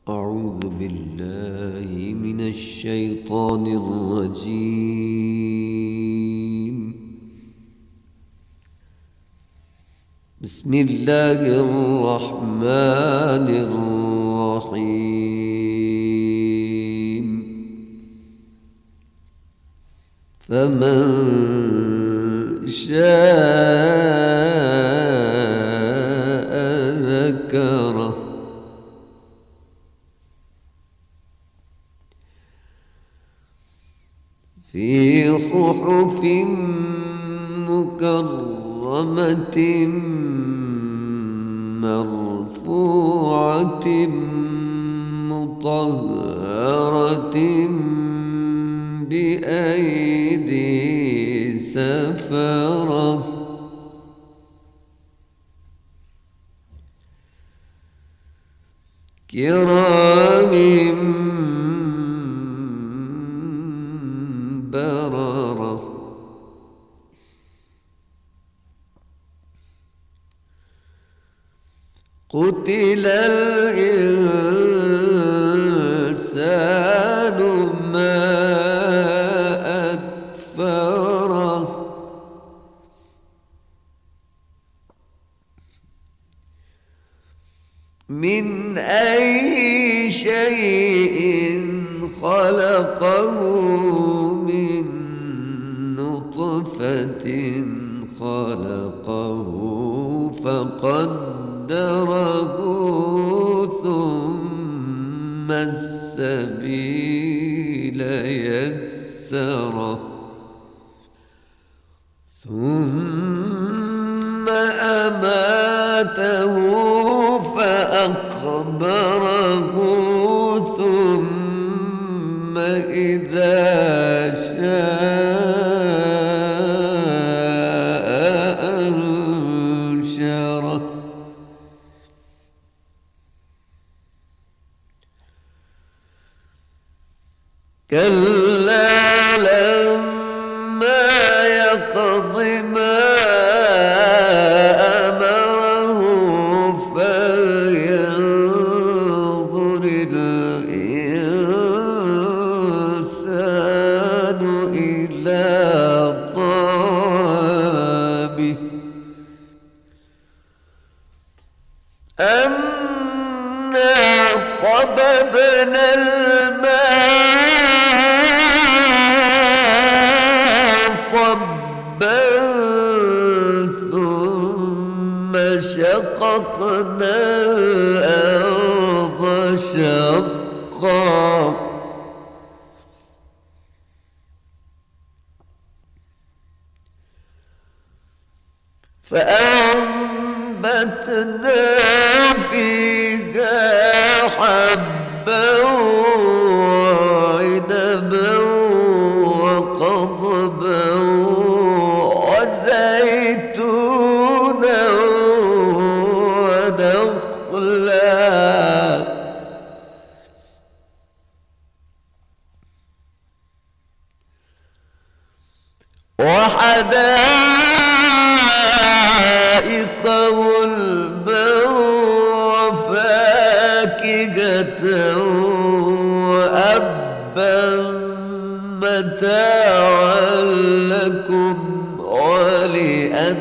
أعوذ بالله من الشيطان الرجيم. بسم الله الرحمن الرحيم. فمن شاء ذكره في صحف مكرمة مرفوعة مطهرة بأيدي سفرة كرام بررة. قتل الإنسان ما أكفره من أي شيء خلقه من نطفة خلقه فقدره ثم السبيل يسره ثم أماته فأقبره ثم إذا شاء أنشره. كلا لما يقض ما أمره فلينظر الإنسان إلى طعامه أنا صببنا الماء صبا ثم شققنا الأرض شقا فأنبتنا فيها حبا وعنبا وقضبا وزيتونا ونخلا وحدائق غلبا وفاكهة وأبا متاعا لكم ولأنعامكم.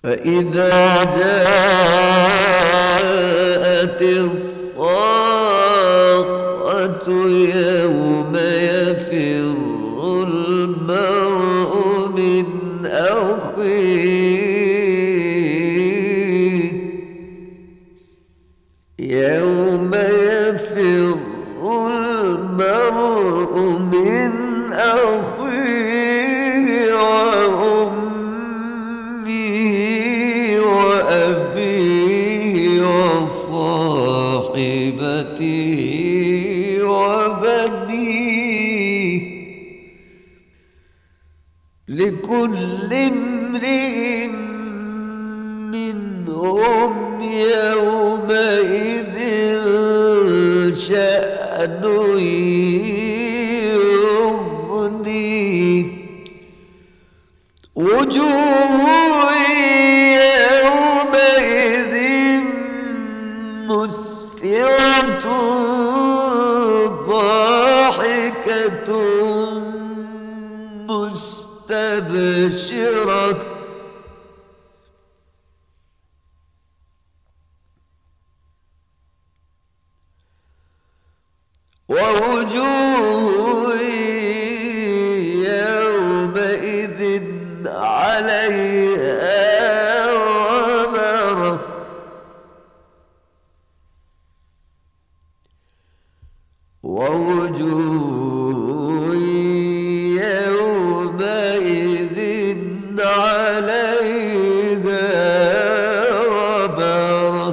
فإذا جاءت الصاخة يوم يفر المرء من أخيه يوم يفر المرء من أخيه وأمه وأبيه وصاحبته وبنيه لكل امرئ منهم يومئذ شأن يغنيه. وجوه تبشرة ووجوه يومئذ عليها غبرة ووجوه يومئذ عليها غبرة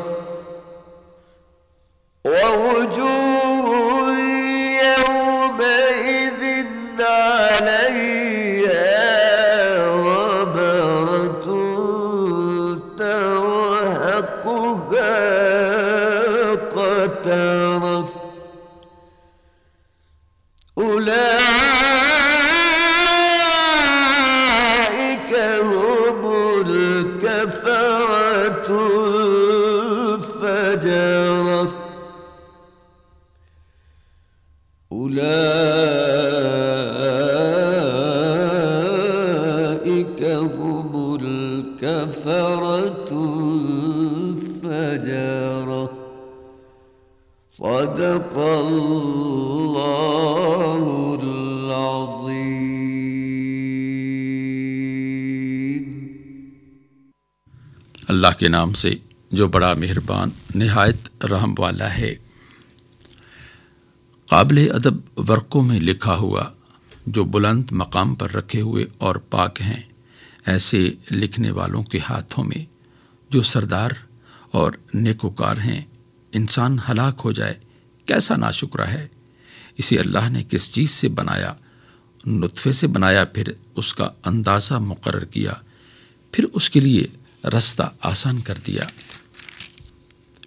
ووجوه يومئذ عليها غبرة ترهقها قترة أولئك هم الكفرة الفجرة أولئك هم الكفرة الفجرة صدق الله العظیم۔ اللہ کے نام سے جو بڑا مہربان نہایت رحم والا ہے۔ قابل ادب ورقوں میں لکھا ہوا جو بلند مقام پر رکھے ہوئے اور پاک ہیں، ایسے لکھنے والوں کے ہاتھوں میں جو سردار اور نیکوکار ہیں، انسان ہلاک ہو جائے کیسا ناشکرہ ہے۔ اسے اللہ نے کس چیز سے بنایا؟ نطفے سے بنایا، پھر اس کا اندازہ مقرر کیا، پھر اس کے لیے رستہ آسان کر دیا،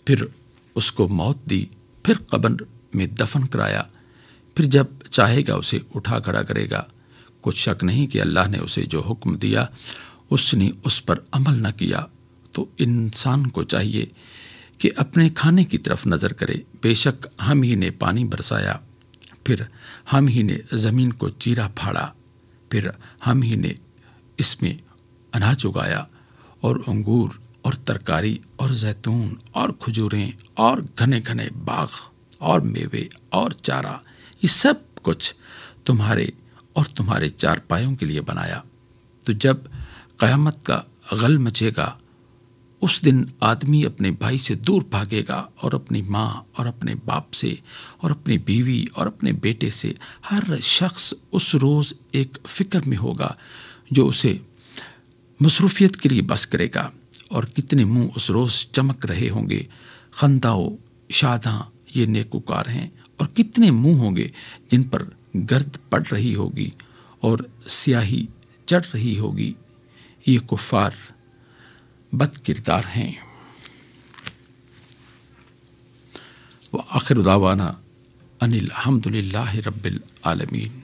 پھر اس کو موت دی، پھر قبر میں دفن کرایا، پھر جب چاہے گا اسے اٹھا کھڑا کرے گا۔ کچھ شک نہیں کہ اللہ نے اسے جو حکم دیا اس نے اس پر عمل نہ کیا، تو انسان کو چاہیے کہ اپنے کھانے کی طرف نظر کرے۔ بے شک ہم ہی نے پانی برسایا، پھر ہم ہی نے زمین کو چیرا پھاڑا، پھر ہم ہی نے اس میں اناج اگایا، اور انگور اور ترکاری اور زیتون اور کھجوریں اور گھنے گھنے باغ اور میوے اور چارہ، یہ سب کچھ تمہارے اور تمہارے چارپایوں کے لیے بنایا۔ تو جب قیامت کا غل مچے گا، اس دن آدمی اپنے بھائی سے دور بھاگے گا، اور اپنی ماں اور اپنے باپ سے اور اپنی بیوی اور اپنے بیٹے سے۔ ہر شخص اس روز ایک فکر میں ہوگا جو اسے مصروفیت کے لیے بس کرے گا، اور کتنے منہ اس روز چمک رہے ہوں گے، خندہ و شاداں یہ نیکوکار ہیں، اور کتنے منہ ہوں گے جن پر گرد پڑ رہی ہوگی اور سیاہی چڑھ رہی ہوگی، یہ کفار بد کردار ہیں۔ وآخر دعوانا ان الحمد للہ رب العالمین۔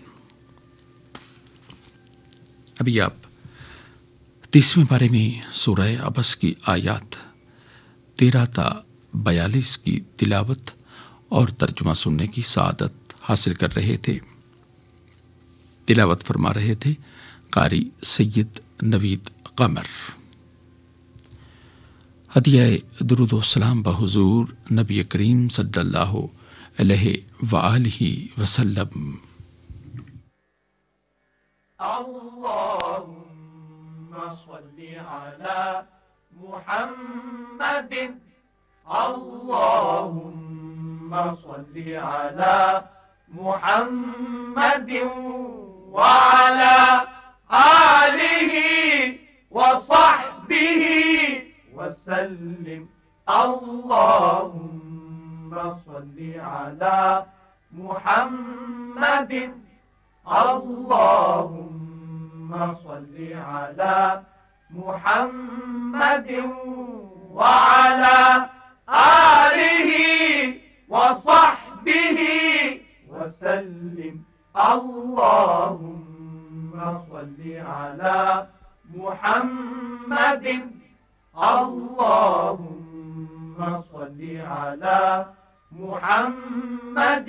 ابھی آپ 30ویں پارے میں سورہ عبس کی آیات 13 تا 42 کی تلاوت اور ترجمہ سننے کی سعادت حاصل کر رہے تھے۔ تلاوت فرما رہے تھے قاری سید نوید قمر۔ ہدیہ درود و سلام بحضور نبی کریم صلی اللہ علیہ وآلہ وسلم۔ اللهم صل على محمد اللهم صل على محمد وعلى آله وصحبه وسلم اللهم صل على محمد اللهم صل على محمد وعلى آله وصحبه وسلم اللهم صل على محمد اللهم صل على محمد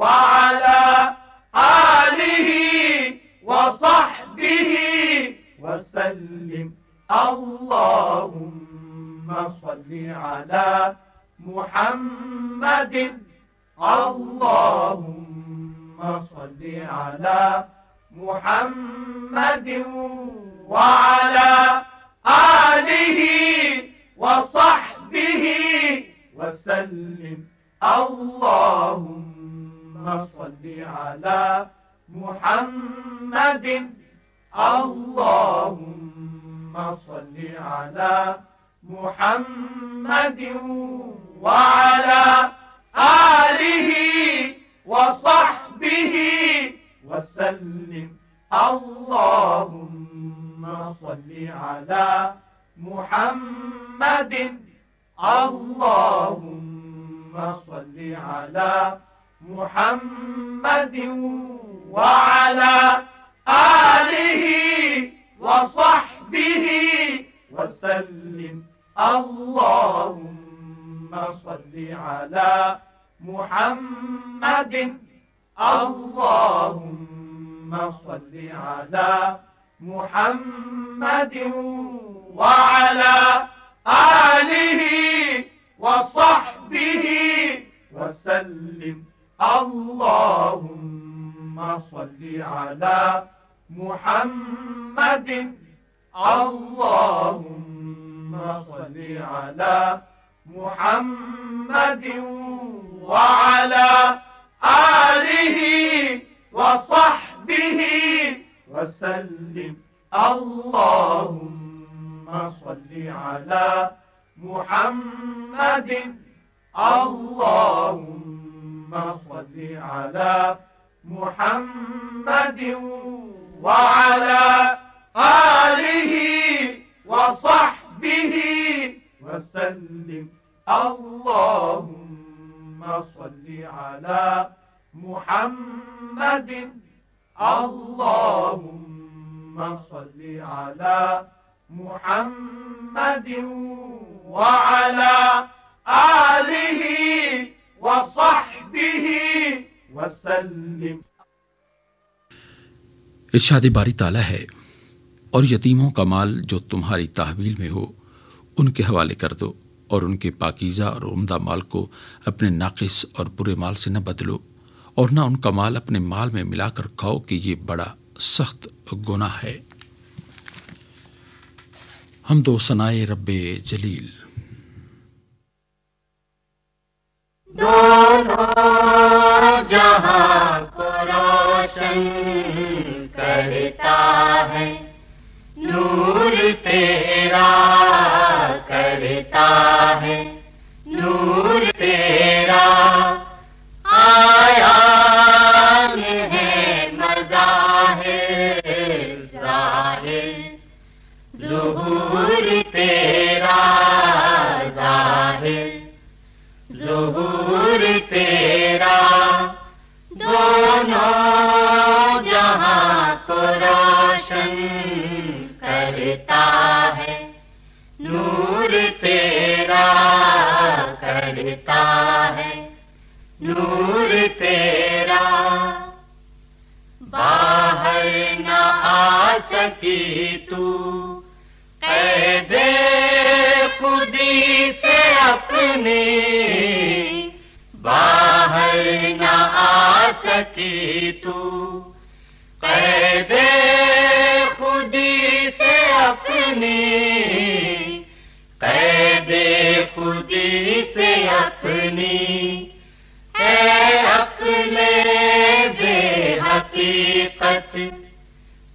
وعلى آله وصحبه وصحبه وسلم. اللهم صل على محمد. اللهم صل على محمد وعلى آله وصحبه وسلم. اللهم صل على محمد. اللهم صل على محمد وعلى آله وصحبه وسلم. اللهم صل على محمد. اللهم صل على محمد وعلى آله وصحبه وسلم. اللهم صل على محمد. اللهم صل على محمد وعلى آله وصحبه وسلم. اللهم صل على محمد. اللهم صل على محمد وعلى آله وصحبه وسلم. اللهم صل على محمد. اللهم صل على محمد وعلى آله وصحبه وسلم. اللهم صل على محمد. اللهم صل على محمد وعلى آله وصحبه وسلم. ارشاد باری تعالیٰ ہے، اور یتیموں کا مال جو تمہاری تحویل میں ہو ان کے حوالے کر دو، اور ان کے پاکیزہ اور عمدہ مال کو اپنے ناقص اور برے مال سے نہ بدلو، اور نہ ان کا مال اپنے مال میں ملا کر کھاؤ کہ یہ بڑا سخت گناہ ہے۔ حمد و ثنائے رب جلیل۔ دونوں جہاں کو روشن کرتا ہے نور تیرا، کرتا ہے نور تیرا، آیا ہے مظاہر ظاہر، ظہور تیرا ظاہر، ظہور تیرا، دونوں جہاں کو روشن کرتا ہے نور تیرا، کرتا ہے نور تیرا، باہر نہ آ سکی تو قید خودی سے اپنی، باہر نہ آ سکی تو قید خودی سے اپنی، قید خودی سے اپنی، ہے عقل بے حقیقت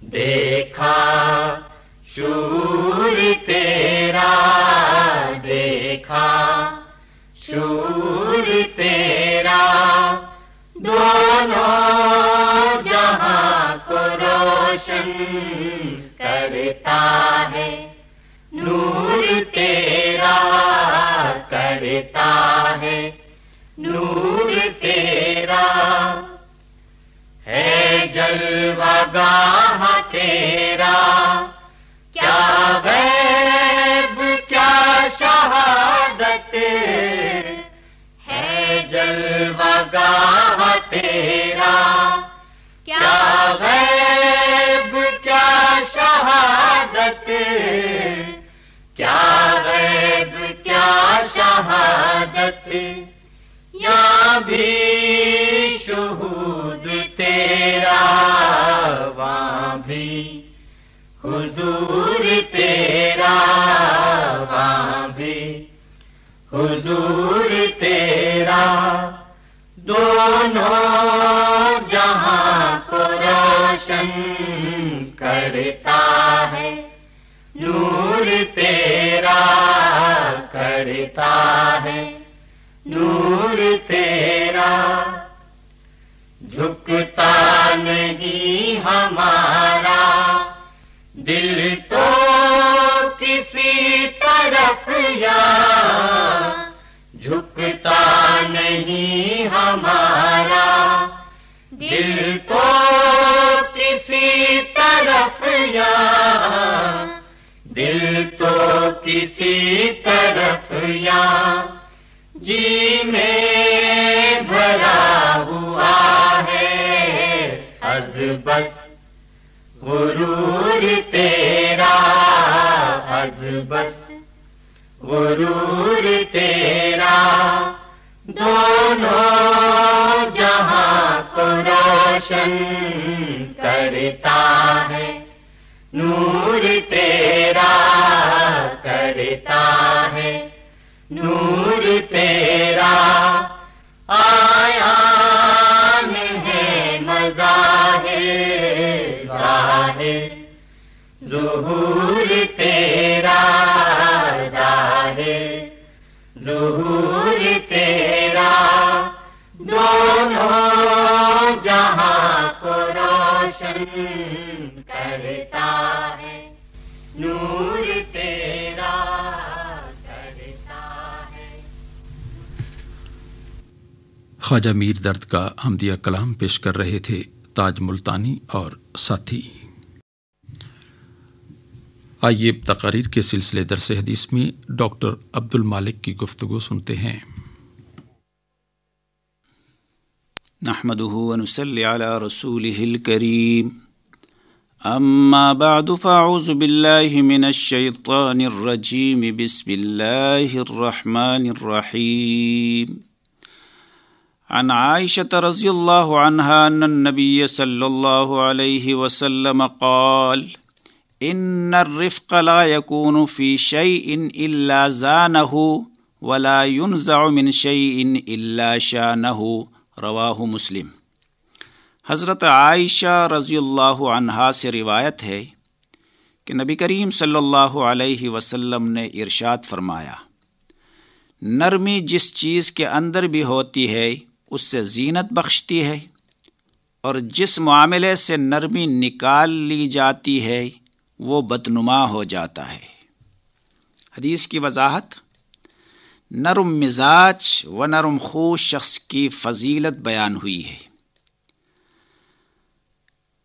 دیکھا شعور تیرا، دیکھا شعور تیرا، دونوں جہاں کو روشن کرتا ہے نور تیرا، کرتا ہے نور تیرا، ہے جلوہ گاہ تیرا، کیا غیب کیا شہادت، ہے جلوہ گاہ تیرا، کیا غیب کیا شہادت یہاں بھی شہود تیرا، وہاں بھی حضور تیرا، وہاں بھی حضور تیرا، دونوں جہاں کو روشن کرتا ہے، نور تیرا کرتا ہے، نور تیرا، جھکتا نہیں ہمارا دل تو کسی طرف، یا جھکتا نہیں ہمارا دل تو کسی طرف، یا دل تو کسی طرف، یا جی میں بھرا ہوا ہے از بس غرور تیرا، از بس غرور تیرا، دونوں جہاں کو روشن کرتا ہے، نور تیرا کرتا ہے، نور تیرا، آیان ہے مظاہر ظاہر، ظہور تیرا ظاہر، ظہور تیرا، دونوں جہاں کو روشن کرتا ہے، نور تیرا کرتا ہے۔ خواجہ میر درد کا حمدیہ کلام پیش کر رہے تھے تاج ملتانی اور ساتھی۔ آئیے تقاریر کے سلسلے درس حدیث میں ڈاکٹر عبد المالک کی گفتگو سنتے ہیں۔ نحمده ونصلي على رسوله الكريم، أما بعد فأعوذ بالله من الشيطان الرجيم، بسم الله الرحمن الرحيم۔ عن عائشة رضي الله عنها أن النبي صلى الله عليه وسلم قال: إن الرفق لا يكون في شيء إلا زانه، ولا ينزع من شيء إلا شانه، رواہ مسلم۔ حضرت عائشہ رضی اللہ عنہا سے روایت ہے کہ نبی کریم صلی اللہ علیہ وسلم نے ارشاد فرمایا، نرمی جس چیز کے اندر بھی ہوتی ہے اس سے زینت بخشتی ہے، اور جس معاملے سے نرمی نکال لی جاتی ہے وہ بدنما ہو جاتا ہے۔ حدیث کی وضاحت، نرم مزاج و نرم خو شخص کی فضیلت بیان ہوئی ہے۔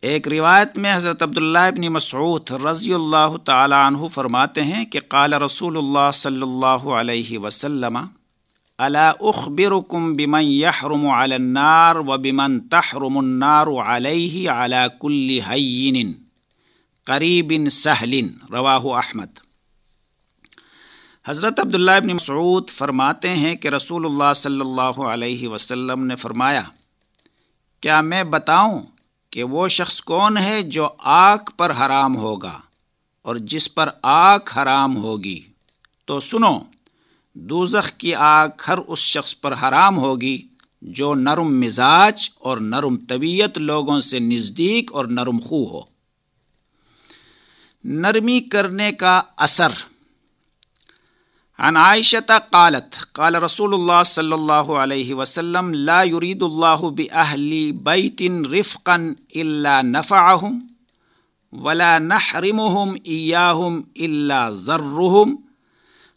ایک روایت میں حضرت عبداللہ ابن مسعود رضی اللہ تعالی عنہ فرماتے ہیں کہ قال رسول اللہ صلی اللہ علیہ وسلم: الا اخبرکم بمن یحرم علی النار وبمن تحرم النار علیہ علی کل ہین قریب سہل، رواہ احمد۔ حضرت عبداللہ ابن مسعود فرماتے ہیں کہ رسول اللہ صلی اللہ علیہ وسلم نے فرمایا، کیا میں بتاؤں کہ وہ شخص کون ہے جو آگ پر حرام ہوگا اور جس پر آگ حرام ہوگی؟ تو سنو، دوزخ کی آگ ہر اس شخص پر حرام ہوگی جو نرم مزاج اور نرم طبیعت لوگوں سے نزدیک اور نرم خو ہو۔ نرمی کرنے کا اثر۔ عن عائشة قالت قال رسول الله صلى الله عليه وسلم: لا يريد الله بأهل بيت رفقا إلا نفعهم ولا نحرمهم إياهم إلا ضرهم۔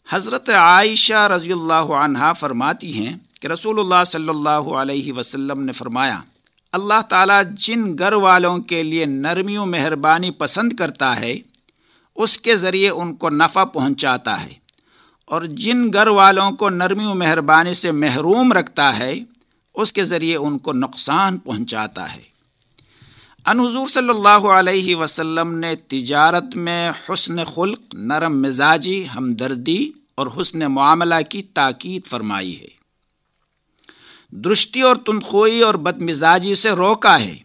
حضرت عائشہ رضی اللہ عنہا فرماتی ہیں کہ رسول اللہ صلی اللہ علیہ وسلم نے فرمایا، اللہ تعالیٰ جن گھر والوں کے لیے نرمی و مہربانی پسند کرتا ہے اس کے ذریعے ان کو نفع پہنچاتا ہے، اور جن گھر والوں کو نرمی و مہربانی سے محروم رکھتا ہے اس کے ذریعے ان کو نقصان پہنچاتا ہے۔ ان حضور صلی اللہ علیہ وسلم نے تجارت میں حسن خلق، نرم مزاجی، ہمدردی اور حسن معاملہ کی تاکید فرمائی ہے، درشتی اور تندخوئی اور بدمزاجی سے روکا ہے۔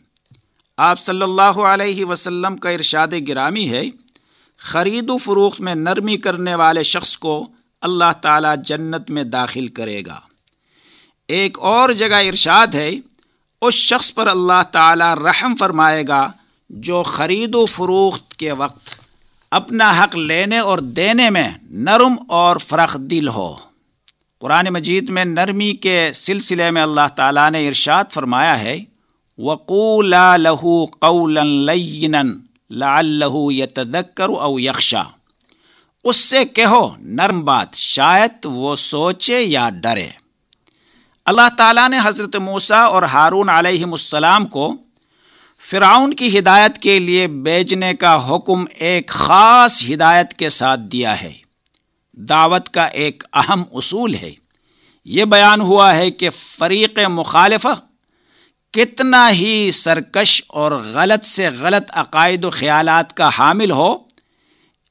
آپ صلی اللہ علیہ وسلم کا ارشاد گرامی ہے، خرید و فروخت میں نرمی کرنے والے شخص کو اللہ تعالیٰ جنت میں داخل کرے گا۔ ایک اور جگہ ارشاد ہے، اس شخص پر اللہ تعالیٰ رحم فرمائے گا جو خرید و فروخت کے وقت اپنا حق لینے اور دینے میں نرم اور فرخ دل ہو۔ قرآن مجید میں نرمی کے سلسلے میں اللہ تعالیٰ نے ارشاد فرمایا ہے، وَقُولَا لَهُ قَوْلًا لَيِّنًا لَعَلَّهُ يَتَذَكَّرُ أَوْ يَخْشَى، اس سے کہو نرم بات، شاید وہ سوچے یا ڈرے۔ اللہ تعالیٰ نے حضرت موسیٰ اور ہارون علیہم السلام کو فرعون کی ہدایت کے لیے بھیجنے کا حکم ایک خاص ہدایت کے ساتھ دیا ہے۔ دعوت کا ایک اہم اصول ہے۔ یہ بیان ہوا ہے کہ فریق مخالفہ کتنا ہی سرکش اور غلط سے غلط عقائد و خیالات کا حامل ہو،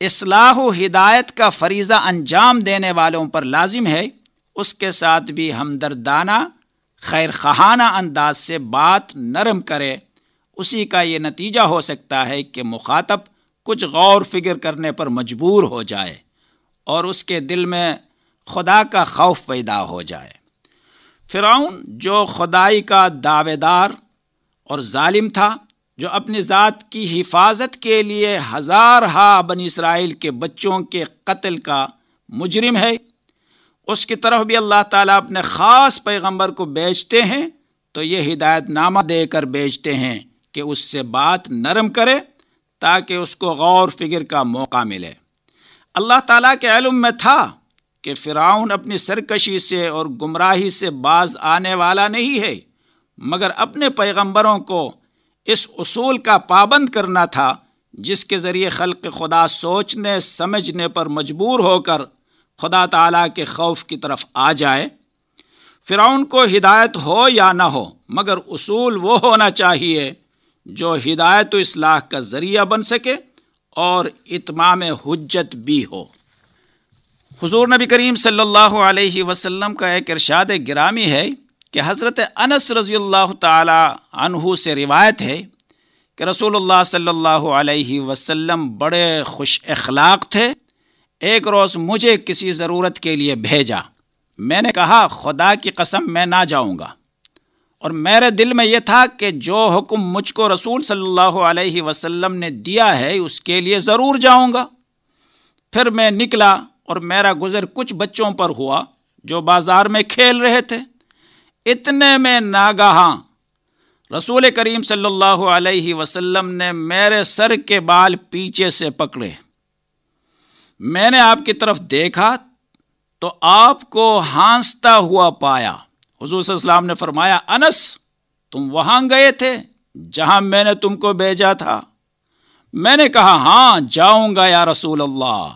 اصلاح و ہدایت کا فریضہ انجام دینے والوں پر لازم ہے اس کے ساتھ بھی ہمدردانہ خیر خواہانہ انداز سے بات نرم کرے۔ اسی کا یہ نتیجہ ہو سکتا ہے کہ مخاطب کچھ غور فکر کرنے پر مجبور ہو جائے اور اس کے دل میں خدا کا خوف پیدا ہو جائے۔ فرعون جو خدائی کا دعوے دار اور ظالم تھا، جو اپنی ذات کی حفاظت کے لیے ہزارہا بنی اسرائیل کے بچوں کے قتل کا مجرم ہے، اس کی طرف بھی اللہ تعالیٰ اپنے خاص پیغمبر کو بھیجتے ہیں تو یہ ہدایت نامہ دے کر بھیجتے ہیں کہ اس سے بات نرم کرے تاکہ اس کو غور فکر کا موقع ملے۔ اللہ تعالیٰ کے علم میں تھا کہ فرعون اپنی سرکشی سے اور گمراہی سے باز آنے والا نہیں ہے، مگر اپنے پیغمبروں کو اس اصول کا پابند کرنا تھا جس کے ذریعے خلق خدا سوچنے سمجھنے پر مجبور ہو کر خدا تعالیٰ کے خوف کی طرف آ جائے۔ فرعون کو ہدایت ہو یا نہ ہو، مگر اصول وہ ہونا چاہیے جو ہدایت و اصلاح کا ذریعہ بن سکے اور اتمام حجت بھی ہو۔ حضور نبی کریم صلی اللہ علیہ وسلم کا ایک ارشاد گرامی ہے کہ حضرت انس رضی اللہ تعالی عنہ سے روایت ہے کہ رسول اللہ صلی اللہ علیہ وسلم بڑے خوش اخلاق تھے۔ ایک روز مجھے کسی ضرورت کے لیے بھیجا، میں نے کہا خدا کی قسم میں نہ جاؤں گا، اور میرے دل میں یہ تھا کہ جو حکم مجھ کو رسول صلی اللہ علیہ وسلم نے دیا ہے اس کے لیے ضرور جاؤں گا۔ پھر میں نکلا اور میرا گزر کچھ بچوں پر ہوا جو بازار میں کھیل رہے تھے۔ اتنے میں ناگہاں رسول کریم صلی اللہ علیہ وسلم نے میرے سر کے بال پیچھے سے پکڑے۔ میں نے آپ کی طرف دیکھا تو آپ کو ہانستا ہوا پایا۔ حضور صلی اللہ علیہ وسلم نے فرمایا، انس تم وہاں گئے تھے جہاں میں نے تم کو بھیجا تھا؟ میں نے کہا ہاں جاؤں گا یا رسول اللہ۔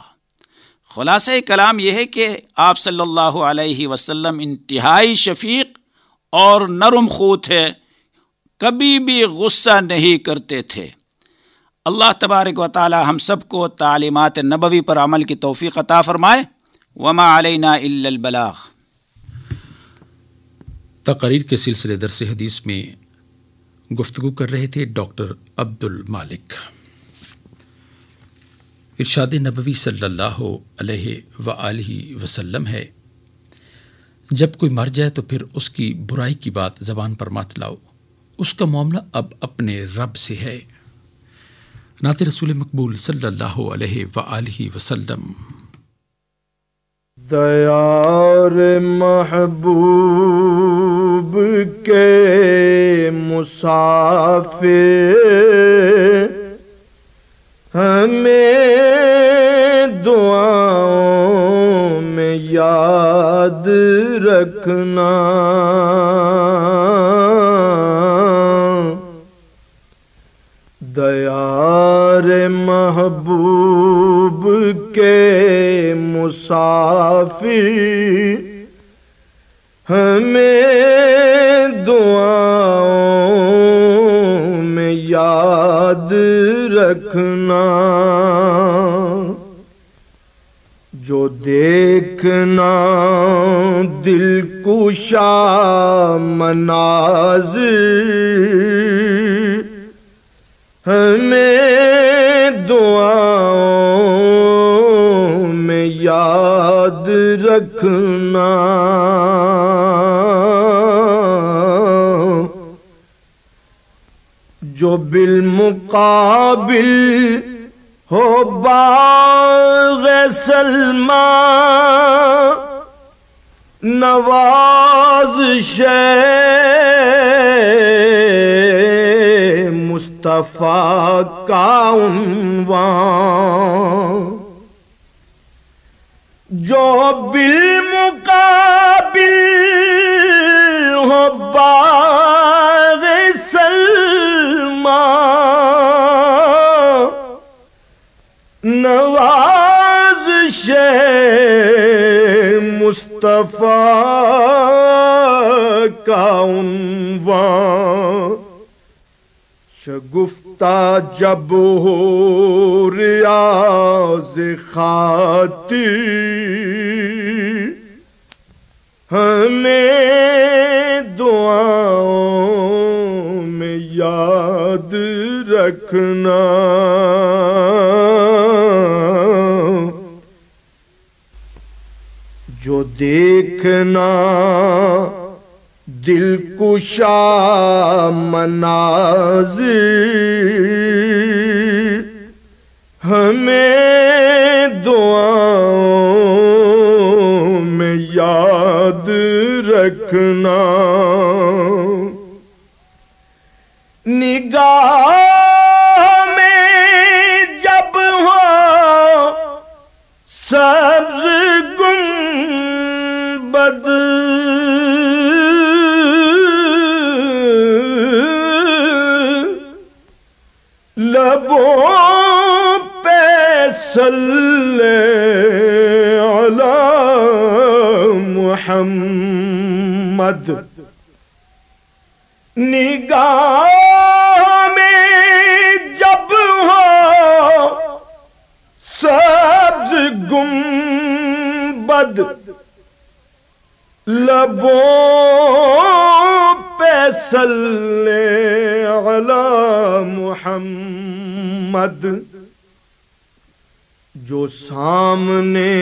خلاصہ کلام یہ ہے کہ آپ صلی اللہ علیہ وسلم انتہائی شفیق اور نرم خو تھے، کبھی بھی غصہ نہیں کرتے تھے۔ اللہ تبارک و تعالی ہم سب کو تعلیمات نبوی پر عمل کی توفیق عطا فرمائے۔ وما علینا الا البلاغ۔ تقریر کے سلسلے درس حدیث میں گفتگو کر رہے تھے ڈاکٹر عبد المالک۔ ارشاد نبوی صلی اللہ علیہ وآلہ وسلم ہے، جب کوئی مر جائے تو پھر اس کی برائی کی بات زبان پر مت لاؤ، اس کا معاملہ اب اپنے رب سے ہے۔ نعت رسول مقبول صلی اللہ علیہ وآلہ وسلم۔ دیار محبوب کے مسافر ہمیں دعاؤں میں یاد رکھنا، دیار محبوب کے مسافر ہمیں دعاؤں میں یاد رکھنا، جو دیکھنا دل کشا مناظر ہمیں دعاؤں میں یاد رکھنا، جو بالمقابل ہو باغ سلمیٰ نوازش مصطفیٰ کا عنوان، جو بالمقابل ہو باغ سلمیٰ نوازش مصطفیٰ کا عنوان، شگفتہ جب ہو ریاض خاطر ہمیں دعاؤں میں یاد رکھنا، جو دیکھنا دل کشا مناظر ہمیں دعاؤں میں یاد رکھنا، نگاہ میں جب ہو سبز گنبد لبوں پہ صلی علی محمد، نگاہ میں جب ہو سبز گنبد لبوں پہ صلی علی محمد، جو سامنے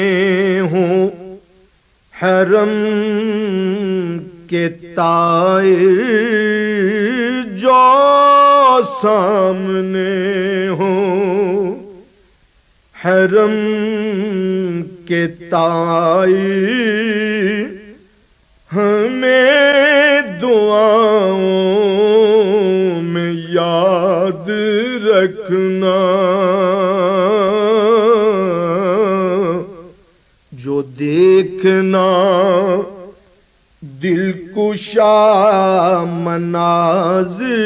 ہوں حرم کے طائر، جو سامنے ہوں حرم کے طائر ہمیں دعاؤں میں یاد رکھنا، جو دیکھنا دل کشا مناظر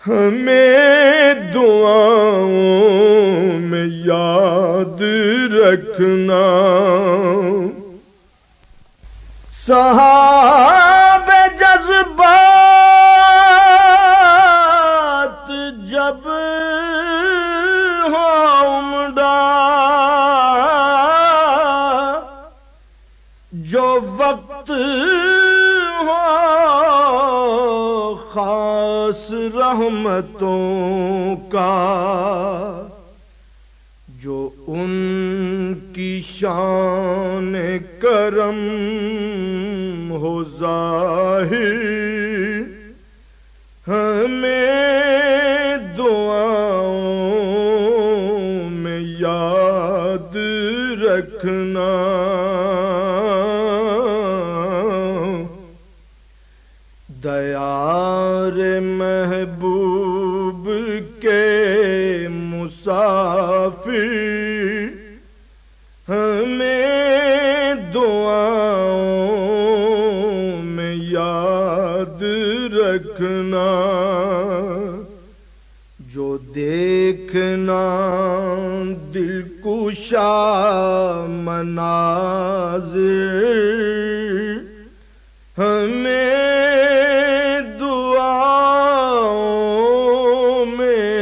ہمیں دعاؤں میں یاد رکھنا، صحاب جذبات جب ہو عمدہ، جو وقت ہو خاص رحمتوں کا، جو ان کی شان کرم ہو ظاہر ہمیں دعاؤں میں یاد رکھنا، دیار محبوب کے مسافر ہمیں دعاؤں میں یاد رکھنا، جو دیکھنا دل کشا مناظر ہمیں دعاؤں میں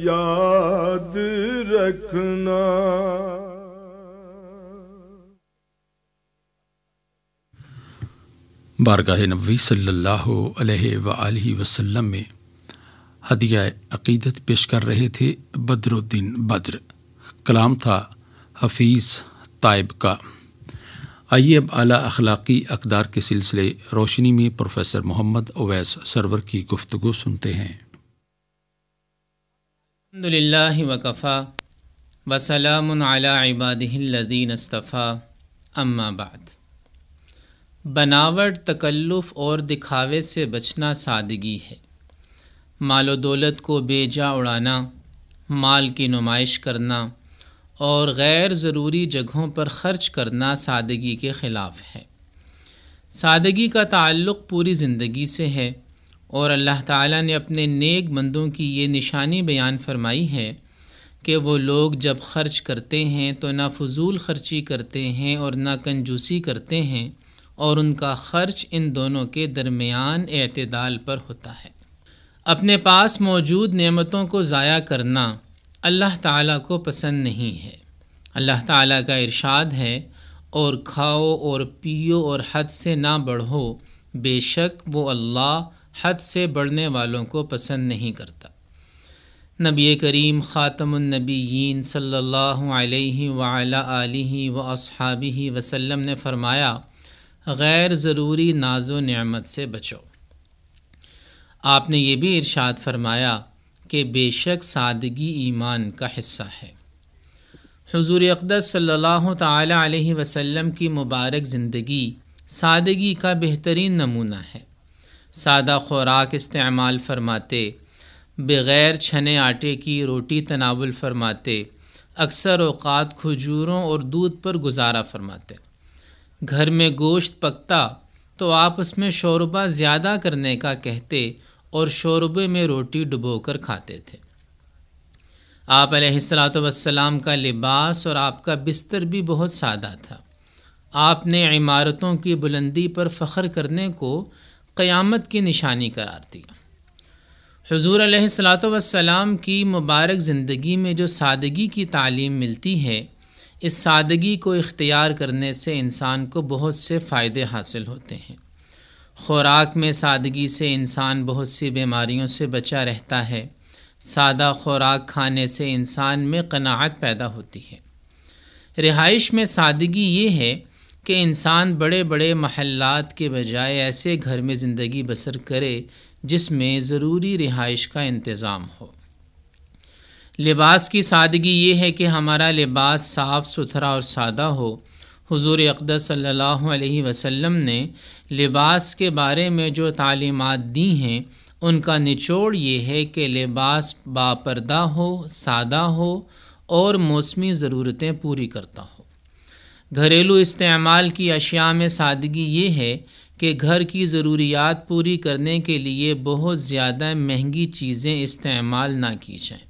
یاد رکھنا. بارگاہ نبوی صلی اللہ علیہ وآلہ وسلم میں ہدیہ عقیدت پیش کر رہے تھے بدر الدین بدر. کلام تھا حفیظ طائب کا. آئیے اب اعلیٰ اخلاقی اقدار کے سلسلے روشنی میں پروفیسر محمد اویس سرور کی گفتگو سنتے ہیں. الحمد للہ وکفا وسلام علی عبادہ الذین اصطفیٰ. اما بعد. بناوٹ، تکلف اور دکھاوے سے بچنا سادگی ہے. مال و دولت کو بے جا اڑانا، مال کی نمائش کرنا اور غیر ضروری جگہوں پر خرچ کرنا سادگی کے خلاف ہے. سادگی کا تعلق پوری زندگی سے ہے اور اللہ تعالیٰ نے اپنے نیک بندوں کی یہ نشانی بیان فرمائی ہے کہ وہ لوگ جب خرچ کرتے ہیں تو نہ فضول خرچی کرتے ہیں اور نہ کنجوسی کرتے ہیں، اور ان کا خرچ ان دونوں کے درمیان اعتدال پر ہوتا ہے. اپنے پاس موجود نعمتوں کو ضائع کرنا اللہ تعالیٰ کو پسند نہیں ہے. اللہ تعالیٰ کا ارشاد ہے، اور کھاؤ اور پیو اور حد سے نہ بڑھو، بے شک وہ اللہ حد سے بڑھنے والوں کو پسند نہیں کرتا. نبی کریم خاتم النبیین صلی اللہ علیہ وعلی آلہ واصحابہ وسلم نے فرمایا، غیر ضروری ناز و نعمت سے بچو. آپ نے یہ بھی ارشاد فرمایا کہ بے شک سادگی ایمان کا حصہ ہے. حضور اقدس صلی اللہ تعالی علیہ وسلم کی مبارک زندگی سادگی کا بہترین نمونہ ہے. سادہ خوراک استعمال فرماتے، بغیر چھنے آٹے کی روٹی تناول فرماتے، اکثر اوقات کھجوروں اور دودھ پر گزارا فرماتے. گھر میں گوشت پکتا تو آپ اس میں شوربہ زیادہ کرنے کا کہتے اور شوربے میں روٹی ڈبو کر کھاتے تھے. آپ علیہ الصلاۃ والسلام کا لباس اور آپ کا بستر بھی بہت سادہ تھا. آپ نے عمارتوں کی بلندی پر فخر کرنے کو قیامت کی نشانی قرار دیا. حضور علیہ الصلاۃ والسلام کی مبارک زندگی میں جو سادگی کی تعلیم ملتی ہے، اس سادگی کو اختیار کرنے سے انسان کو بہت سے فائدے حاصل ہوتے ہیں. خوراک میں سادگی سے انسان بہت سی بیماریوں سے بچا رہتا ہے. سادہ خوراک کھانے سے انسان میں قناعت پیدا ہوتی ہے. رہائش میں سادگی یہ ہے کہ انسان بڑے بڑے محلات کے بجائے ایسے گھر میں زندگی بسر کرے جس میں ضروری رہائش کا انتظام ہو. لباس کی سادگی یہ ہے کہ ہمارا لباس صاف ستھرا اور سادہ ہو. حضور اقدس صلی اللہ علیہ وسلم نے لباس کے بارے میں جو تعلیمات دی ہیں ان کا نچوڑ یہ ہے کہ لباس باپردہ ہو، سادہ ہو اور موسمی ضرورتیں پوری کرتا ہو. گھریلو استعمال کی اشیاء میں سادگی یہ ہے کہ گھر کی ضروریات پوری کرنے کے لیے بہت زیادہ مہنگی چیزیں استعمال نہ کی جائیں.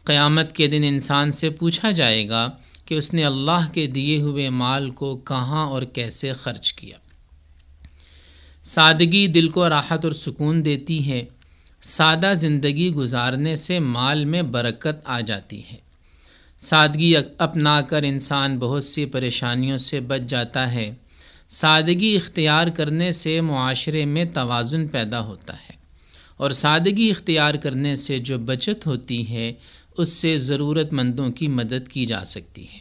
قیامت کے دن انسان سے پوچھا جائے گا کہ اس نے اللہ کے دیے ہوئے مال کو کہاں اور کیسے خرچ کیا. سادگی دل کو راحت اور سکون دیتی ہے. سادہ زندگی گزارنے سے مال میں برکت آ جاتی ہے. سادگی اپنا کر انسان بہت سی پریشانیوں سے بچ جاتا ہے. سادگی اختیار کرنے سے معاشرے میں توازن پیدا ہوتا ہے، اور سادگی اختیار کرنے سے جو بچت ہوتی ہے اس سے ضرورت مندوں کی مدد کی جا سکتی ہے.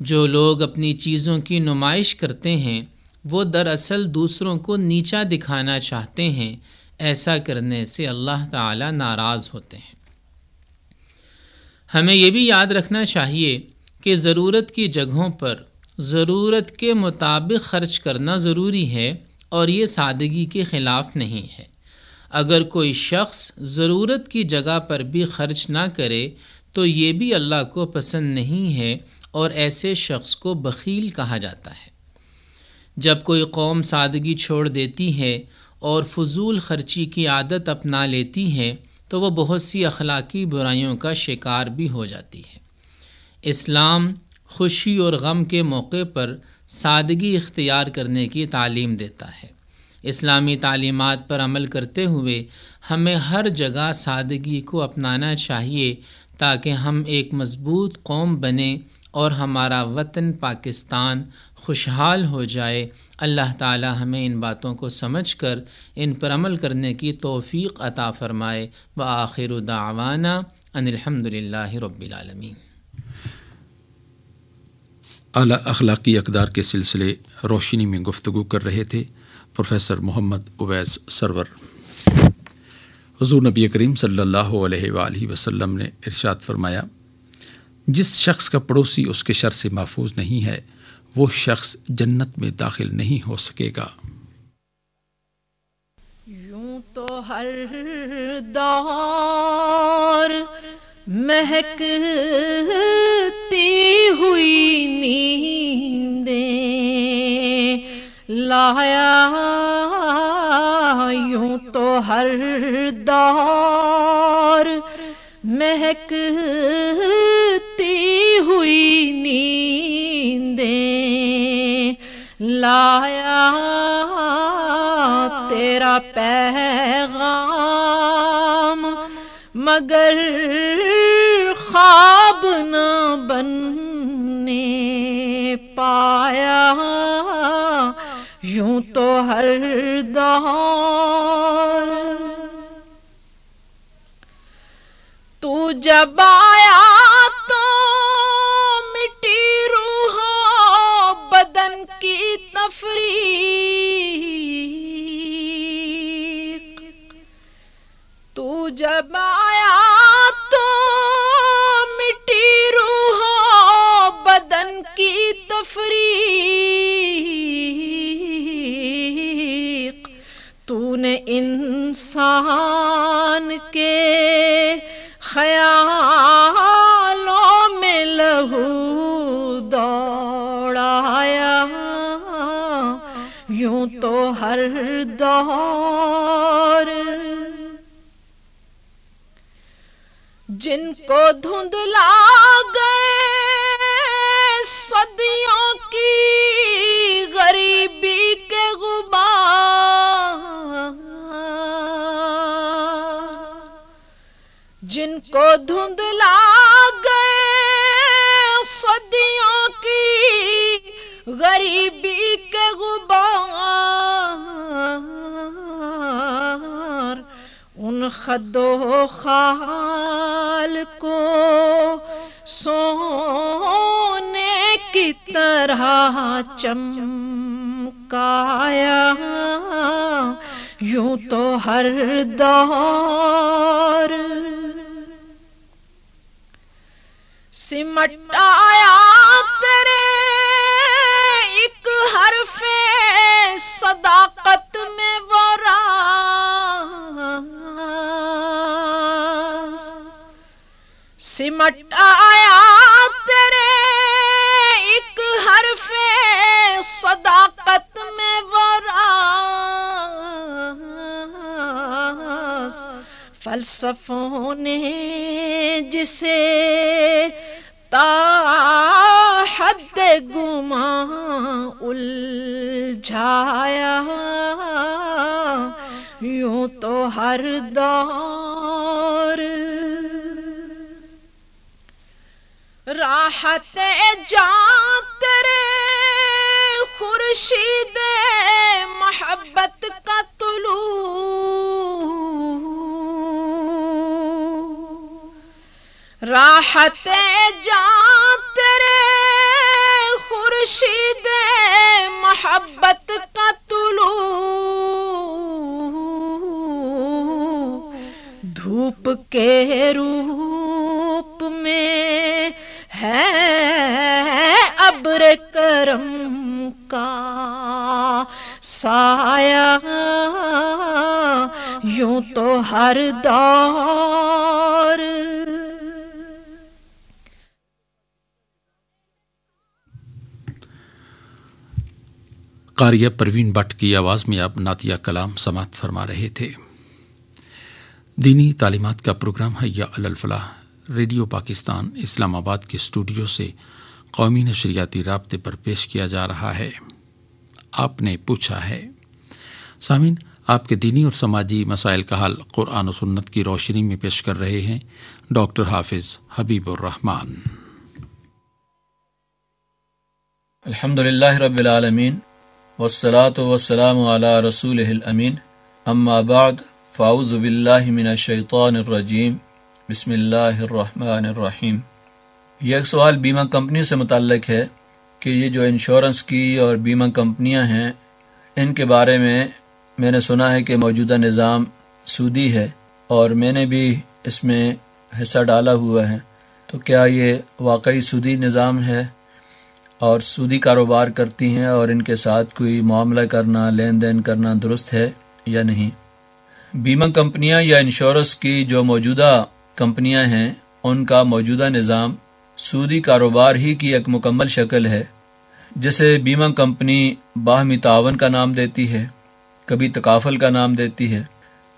جو لوگ اپنی چیزوں کی نمائش کرتے ہیں وہ دراصل دوسروں کو نیچا دکھانا چاہتے ہیں. ایسا کرنے سے اللہ تعالی ناراض ہوتے ہیں. ہمیں یہ بھی یاد رکھنا چاہیے کہ ضرورت کی جگہوں پر ضرورت کے مطابق خرچ کرنا ضروری ہے اور یہ سادگی کے خلاف نہیں ہے. اگر کوئی شخص ضرورت کی جگہ پر بھی خرچ نہ کرے تو یہ بھی اللہ کو پسند نہیں ہے اور ایسے شخص کو بخیل کہا جاتا ہے. جب کوئی قوم سادگی چھوڑ دیتی ہے اور فضول خرچی کی عادت اپنا لیتی ہے تو وہ بہت سی اخلاقی برائیوں کا شکار بھی ہو جاتی ہے. اسلام خوشی اور غم کے موقع پر سادگی اختیار کرنے کی تعلیم دیتا ہے. اسلامی تعلیمات پر عمل کرتے ہوئے ہمیں ہر جگہ سادگی کو اپنانا چاہیے تاکہ ہم ایک مضبوط قوم بنیں اور ہمارا وطن پاکستان خوشحال ہو جائے۔ اللہ تعالی ہمیں ان باتوں کو سمجھ کر ان پر عمل کرنے کی توفیق عطا فرمائے۔ وآخر دعوانا ان الحمد للہ رب العالمین۔ اعلیٰ اخلاقی اقدار کے سلسلے روشنی میں گفتگو کر رہے تھے پروفیسر محمد اویس سرور۔ حضور نبی کریم صلی اللہ علیہ وآلہ وسلم نے ارشاد فرمایا، جس شخص کا پڑوسی اس کے شر سے محفوظ نہیں ہے وہ شخص جنت میں داخل نہیں ہو سکے گا۔ یوں تو ہر دور مہکتی ہوئی نیندیں لایا، یوں تو ہر دور مہکتی ہوئی نیندیں لایا، تیرا پیغام مگر خواب نہ بننے پایا، یوں تو ہر دور تو جب آیا تو مٹی روح بدن کی تفریق، تو جب آیا تو مٹی روح بدن کی تفریق، تو نے انسان کے خیالوں میں لہو دوڑایا، یوں تو ہر دور جن کو دھندلا گئے صدیوں کی غریبی کے غبار، جن کو دھندلا گئے صدیوں کی غریبی کے غبار، ان خد و خال کو سونے کی طرح چمکایا، یوں تو ہر دور سمٹ آیا تیرے ایک حرف صداقت میں وہ راز، سمٹ آیا تیرے ایک حرف صداقت میں وہ راز، فلسفوں نے جسے تا حد گمان الجھایا، یوں تو ہر دور راحت جاں تیرے خورشید محبت کا طلوع، راحت جاں تیرے خورشید محبت کا طلوع، دھوپ کے روپ میں ہے ابر کرم کا سایہ، یوں تو ہر دور قاریہ پروین بٹ کی آواز میں آپ نعتیہ کلام سماعت فرما رہے تھے۔ دینی تعلیمات کا پروگرام حیا علی الفلاح ریڈیو پاکستان اسلام آباد کے اسٹوڈیو سے قومی نشریاتی رابطے پر پیش کیا جا رہا ہے۔ آپ نے پوچھا ہے۔ سامعین، آپ کے دینی اور سماجی مسائل کا حل قرآن و سنت کی روشنی میں پیش کر رہے ہیں ڈاکٹر حافظ حبیب الرحمان۔ الحمدللہ رب العالمین والصلاة والسلام علی رسولہ الامین، اما بعد فاعوذ باللہ من الشیطان الرجیم، بسم اللہ الرحمن الرحیم۔ یہ ایک سوال بیمہ کمپنیوں سے متعلق ہے کہ یہ جو انشورنس کی اور بیمہ کمپنیاں ہیں، ان کے بارے میں نے سنا ہے کہ موجودہ نظام سودی ہے اور میں نے بھی اس میں حصہ ڈالا ہوا ہے، تو کیا یہ واقعی سودی نظام ہے اور سودی کاروبار کرتی ہیں اور ان کے ساتھ کوئی معاملہ کرنا، لین دین کرنا درست ہے یا نہیں؟ بیمہ کمپنیاں یا انشورنس کی جو موجودہ کمپنیاں ہیں، ان کا موجودہ نظام سودی کاروبار ہی کی ایک مکمل شکل ہے، جسے بیمہ کمپنی باہمی تعاون کا نام دیتی ہے، کبھی تکافل کا نام دیتی ہے۔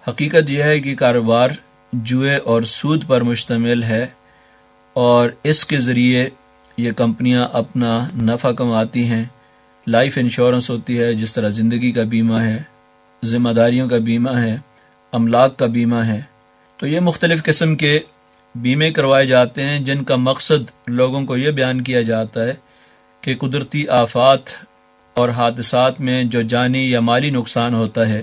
حقیقت یہ ہے کہ کاروبار جوئے اور سود پر مشتمل ہے اور اس کے ذریعے یہ کمپنیاں اپنا نفع کماتی ہیں۔ لائف انشورنس ہوتی ہے، جس طرح زندگی کا بیمہ ہے، ذمہ داریوں کا بیمہ ہے، املاک کا بیمہ ہے۔ تو یہ مختلف قسم کے بیمے کروائے جاتے ہیں جن کا مقصد لوگوں کو یہ بیان کیا جاتا ہے کہ قدرتی آفات اور حادثات میں جو جانی یا مالی نقصان ہوتا ہے،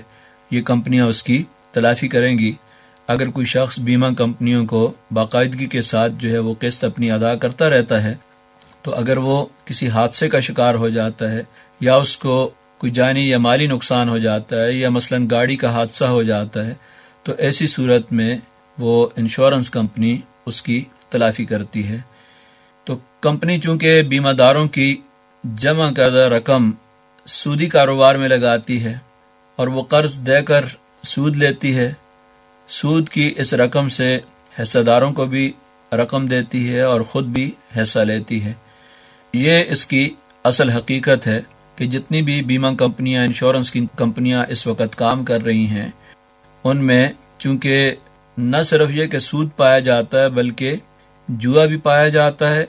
یہ کمپنیاں اس کی تلافی کریں گی۔ اگر کوئی شخص بیمہ کمپنیوں کو باقاعدگی کے ساتھ جو ہے وہ قسط اپنی ادا کرتا رہتا ہے، تو اگر وہ کسی حادثے کا شکار ہو جاتا ہے یا اس کو کوئی جانی یا مالی نقصان ہو جاتا ہے یا مثلا گاڑی کا حادثہ ہو جاتا ہے، تو ایسی صورت میں وہ انشورنس کمپنی اس کی تلافی کرتی ہے۔ تو کمپنی چونکہ بیمہ داروں کی جمع کردہ رقم سودی کاروبار میں لگاتی ہے اور وہ قرض دے کر سود لیتی ہے، سود کی اس رقم سے حصہ داروں کو بھی رقم دیتی ہے اور خود بھی حصہ لیتی ہے۔ یہ اس کی اصل حقیقت ہے کہ جتنی بھی بیمہ کمپنیاں، انشورنس کی کمپنیاں اس وقت کام کر رہی ہیں، ان میں چونکہ نہ صرف یہ کہ سود پایا جاتا ہے بلکہ جوا بھی پایا جاتا ہے،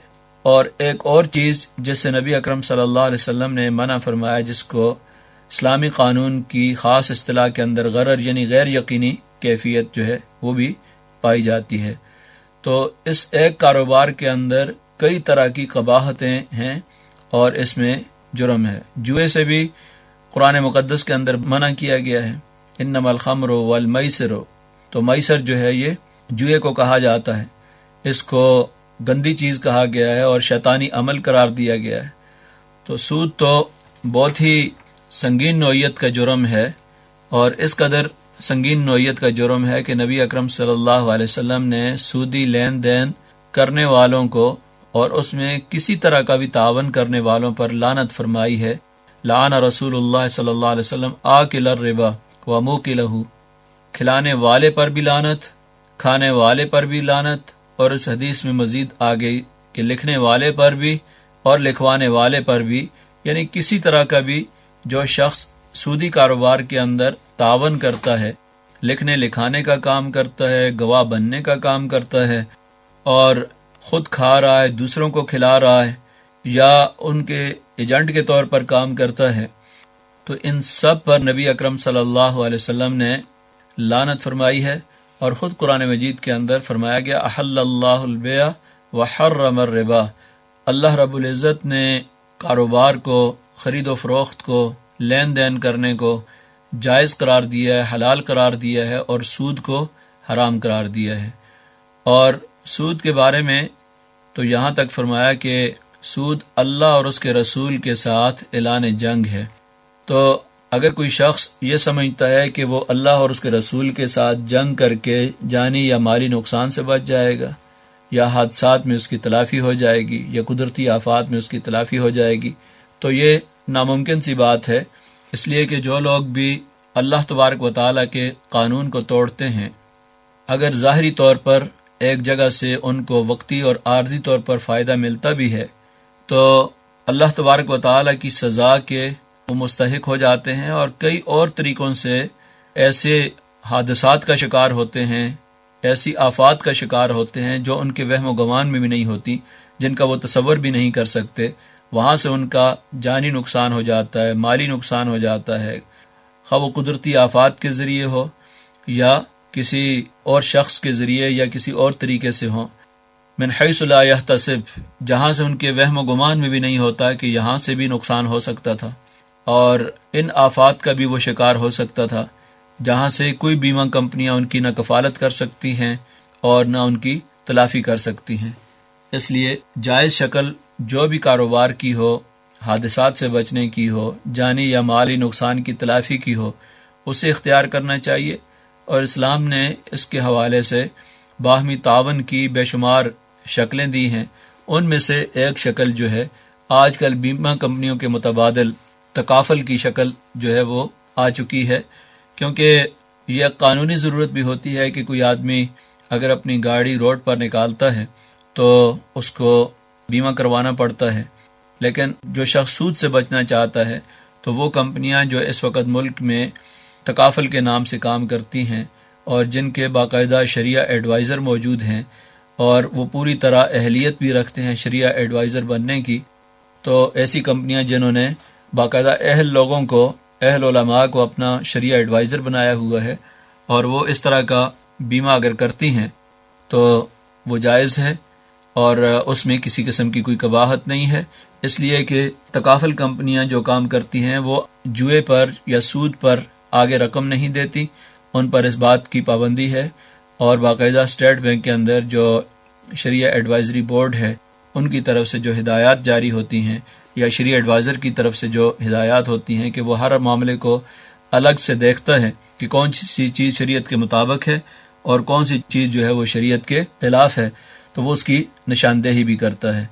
اور ایک اور چیز جس سے نبی اکرم صلی اللہ علیہ وسلم نے منع فرمایا، جس کو اسلامی قانون کی خاص اصطلاح کے اندر غرر یعنی غیر یقینی کیفیت جو ہے وہ بھی پائی جاتی ہے۔ تو اس ایک کاروبار کے اندر کئی طرح کی قباحتیں ہیں اور اس میں جرم ہے۔ جوئے سے بھی قرآن مقدس کے اندر منع کیا گیا ہے، انما الخمر والمیسر، تو میسر جو ہے یہ جوئے کو کہا جاتا ہے، اس کو گندی چیز کہا گیا ہے اور شیطانی عمل قرار دیا گیا ہے۔ تو سود تو بہت ہی سنگین نوعیت کا جرم ہے، اور اس قدر سنگین نوعیت کا جرم ہے کہ نبی اکرم صلی اللہ علیہ وسلم نے سودی لین دین کرنے والوں کو اور اس میں کسی طرح کا بھی تعاون کرنے والوں پر لعنت فرمائی ہے۔ لعن رسول اللہ صلی اللہ علیہ وسلم آکل الربا وموکلہ، کھلانے والے پر بھی لعنت، کھانے والے پر بھی لعنت، اور اس حدیث میں مزید آگے کہ لکھنے والے پر بھی اور لکھوانے والے پر بھی، یعنی کسی طرح کا بھی جو شخص سودی کاروبار کے اندر تعاون کرتا ہے، لکھنے لکھانے کا کام کرتا ہے، گواہ بننے کا کام کرتا ہے، اور خود کھا رہا ہے، دوسروں کو کھلا رہا ہے، یا ان کے ایجنٹ کے طور پر کام کرتا ہے، تو ان سب پر نبی اکرم صلی اللہ علیہ وسلم نے لعنت فرمائی ہے۔ اور خود قرآن مجید کے اندر فرمایا گیا احل اللہ البیع وحرم الربا، اللہ رب العزت نے کاروبار کو، خرید و فروخت کو، لین دین کرنے کو جائز قرار دیا ہے، حلال قرار دیا ہے، اور سود کو حرام قرار دیا ہے۔ اور سود کے بارے میں تو یہاں تک فرمایا کہ سود اللہ اور اس کے رسول کے ساتھ اعلان جنگ ہے۔ تو اگر کوئی شخص یہ سمجھتا ہے کہ وہ اللہ اور اس کے رسول کے ساتھ جنگ کر کے جانی یا مالی نقصان سے بچ جائے گا، یا حادثات میں اس کی تلافی ہو جائے گی، یا قدرتی آفات میں اس کی تلافی ہو جائے گی، تو یہ ناممکن سی بات ہے۔ اس لیے کہ جو لوگ بھی اللہ تبارک و تعالیٰ کے قانون کو توڑتے ہیں، اگر ظاہری طور پر ایک جگہ سے ان کو وقتی اور عارضی طور پر فائدہ ملتا بھی ہے، تو اللہ تبارک و تعالیٰ کی سزا کے وہ مستحق ہو جاتے ہیں، اور کئی اور طریقوں سے ایسے حادثات کا شکار ہوتے ہیں، ایسی آفات کا شکار ہوتے ہیں جو ان کے وہم و گمان میں بھی نہیں ہوتی، جن کا وہ تصور بھی نہیں کر سکتے۔ وہاں سے ان کا جانی نقصان ہو جاتا ہے، مالی نقصان ہو جاتا ہے، خواہ وہ قدرتی آفات کے ذریعے ہو یا کسی اور شخص کے ذریعے یا کسی اور طریقے سے ہوں، من حیث لا یحتسب، جہاں سے ان کے وہم و گمان میں بھی نہیں ہوتا کہ یہاں سے بھی نقصان ہو سکتا تھا، اور ان آفات کا بھی وہ شکار ہو سکتا تھا جہاں سے کوئی بیمہ کمپنیاں ان کی نہ کفالت کر سکتی ہیں اور نہ ان کی تلافی کر سکتی ہیں۔ اس لیے جائز شکل جو بھی کاروبار کی ہو، حادثات سے بچنے کی ہو، جانی یا مالی نقصان کی تلافی کی ہو، اسے اختیار کرنا چاہیے، اور اسلام نے اس کے حوالے سے باہمی تعاون کی بے شمار شکلیں دی ہیں۔ ان میں سے ایک شکل جو ہے آج کل بیمہ کمپنیوں کے متبادل تکافل کی شکل جو ہے وہ آ چکی ہے، کیونکہ یہ قانونی ضرورت بھی ہوتی ہے کہ کوئی آدمی اگر اپنی گاڑی روڈ پر نکالتا ہے تو اس کو بیمہ کروانا پڑتا ہے، لیکن جو شخص سود سے بچنا چاہتا ہے تو وہ کمپنیاں جو اس وقت ملک میں تکافل کے نام سے کام کرتی ہیں اور جن کے باقاعدہ شریعہ ایڈوائزر موجود ہیں اور وہ پوری طرح اہلیت بھی رکھتے ہیں شریعہ ایڈوائزر بننے کی، تو ایسی کمپنیاں جنہوں نے باقاعدہ اہل لوگوں کو، اہل علماء کو اپنا شریعہ ایڈوائزر بنایا ہوا ہے، اور وہ اس طرح کا بیمہ اگر کرتی ہیں تو وہ جائز ہے اور اس میں کسی قسم کی کوئی قباحت نہیں ہے، اس لیے کہ تکافل کمپنیاں جو کام کرتی ہیں وہ جوئے پر یا سود پر آگے رقم نہیں دیتی، ان پر اس بات کی پابندی ہے، اور باقاعدہ اسٹیٹ بینک کے اندر جو شریعہ ایڈوائزری بورڈ ہے ان کی طرف سے جو ہدایات جاری ہوتی ہیں یا شریعہ ایڈوائزر کی طرف سے جو ہدایات ہوتی ہیں کہ وہ ہر معاملے کو الگ سے دیکھتا ہے کہ کون سی چیز شریعت کے مطابق ہے اور کون سی چیز جو ہے وہ شریعت کے خلاف ہے، تو وہ اس کی نشاندہی بھی کرتا ہے۔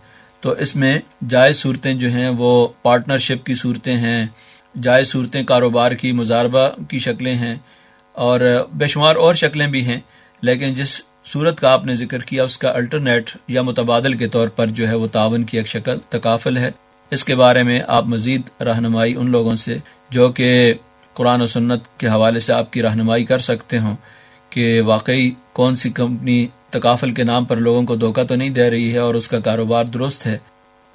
تو اس میں جائز صورتیں جو ہیں وہ پارٹنرشپ کی صورتیں ہیں، جائز صورتیں کاروبار کی مضاربہ کی شکلیں ہیں، اور بے شمار اور شکلیں بھی ہیں، لیکن جس صورت کا آپ نے ذکر کیا اس کا الٹرنیٹ یا متبادل کے طور پر جو ہے وہ تعاون کی ایک شکل تکافل ہے۔ اس کے بارے میں آپ مزید رہنمائی ان لوگوں سے جو کہ قرآن و سنت کے حوالے سے آپ کی رہنمائی کر سکتے ہوں کہ واقعی کون سی کمپنی تکافل کے نام پر لوگوں کو دھوکہ تو نہیں دے رہی ہے اور اس کا کاروبار درست ہے،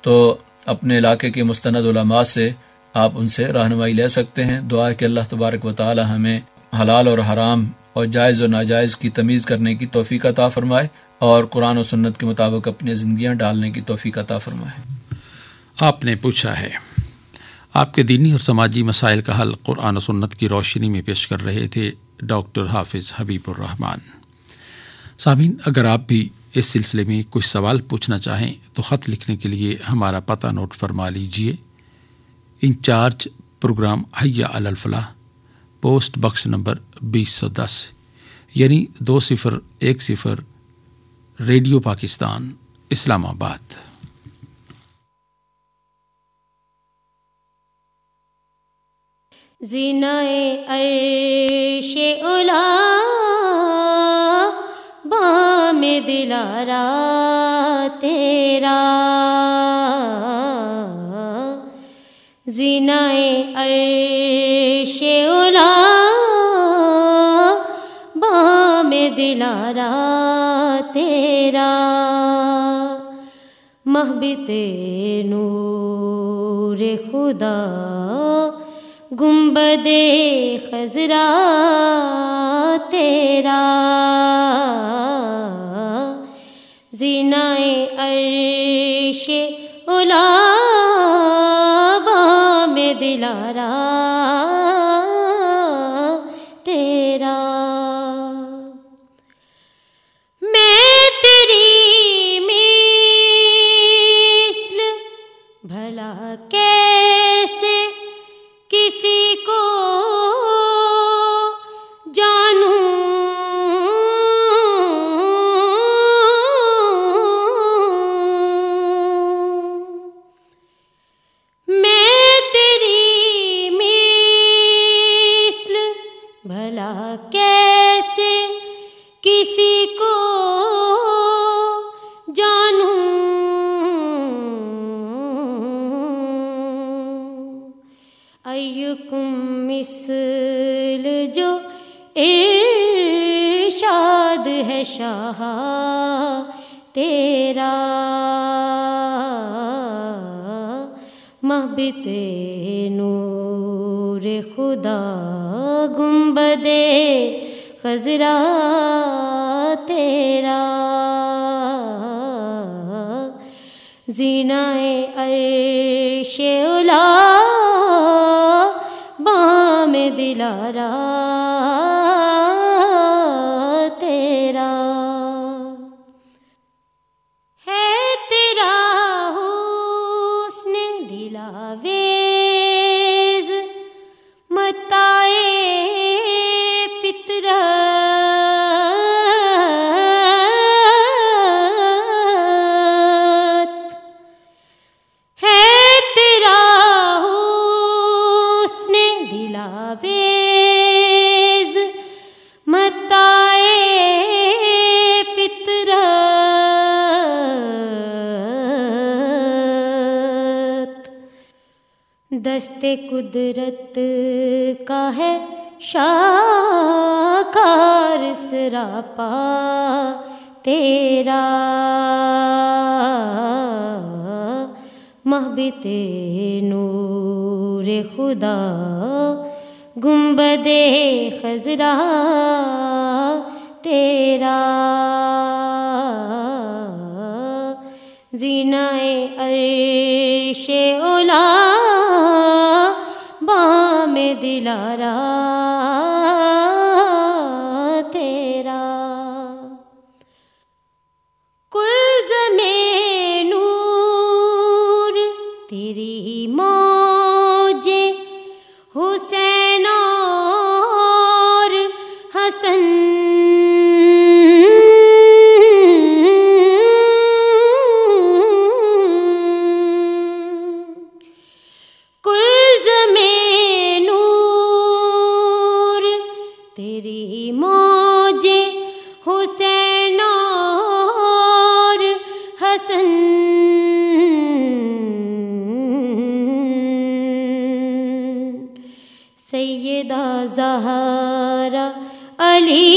تو اپنے علاقے کے مستند علماء سے آپ ان سے رہنمائی لے سکتے ہیں۔ دعا ہے کہ اللہ تبارک و تعالی ہمیں حلال اور حرام اور جائز اور ناجائز کی تمیز کرنے کی توفیق عطا فرمائے اور قرآن و سنت کے مطابق اپنی زندگیاں ڈالنے کی توفیق عطا فرمائے۔ آپ نے پوچھا ہے، آپ کے دینی اور سماجی مسائل کا حل قرآن و سنت کی روشنی میں پیش کر رہے تھے ڈاکٹر حافظ حبیب الرحمان۔ سامعین، اگر آپ بھی اس سلسلے میں کچھ سوال پوچھنا چاہیں تو خط لکھنے کے لیے ہمارا پتہ نوٹ فرما لیجیے۔ انچارج پروگرام حی علی الفلاح، پوسٹ باکس نمبر 2010، یعنی 2010، ریڈیو پاکستان، اسلام آباد۔ زینائے عرش اولا بام دلارا تیرا، زینائے عرش اولا بام دلارا تیرا، محبت نور خدا گنبد خضرا تیرا، زینائے عرش اولا بام دلارا تیرا، میں تیری مثل بھلا کیسے کسی کو جانوں، میں تیری مثل بھلا کیسے کسی کو جانوں، ایکم مثل جو ارشاد ہے شاہ تیرا، محبت نور خدا گنبد خضرا تیرا، زینہ عرش علا بام دلارا تیرا، ہے تیرا حسن دلاویز متاع فطرت، ہے تیرا حسن دلاویز متاع فطرت، دست قدرت کا ہے شاکار سراپا تیرا، محبت نور خدا گنبد خضرا تیرا، زینہ عرش علا بام دلارا تیرا، کلزم نور تیری موج حسین اور حسن، کلزم نور تیری موج حسین اور حسن، سیدہ زہرا علی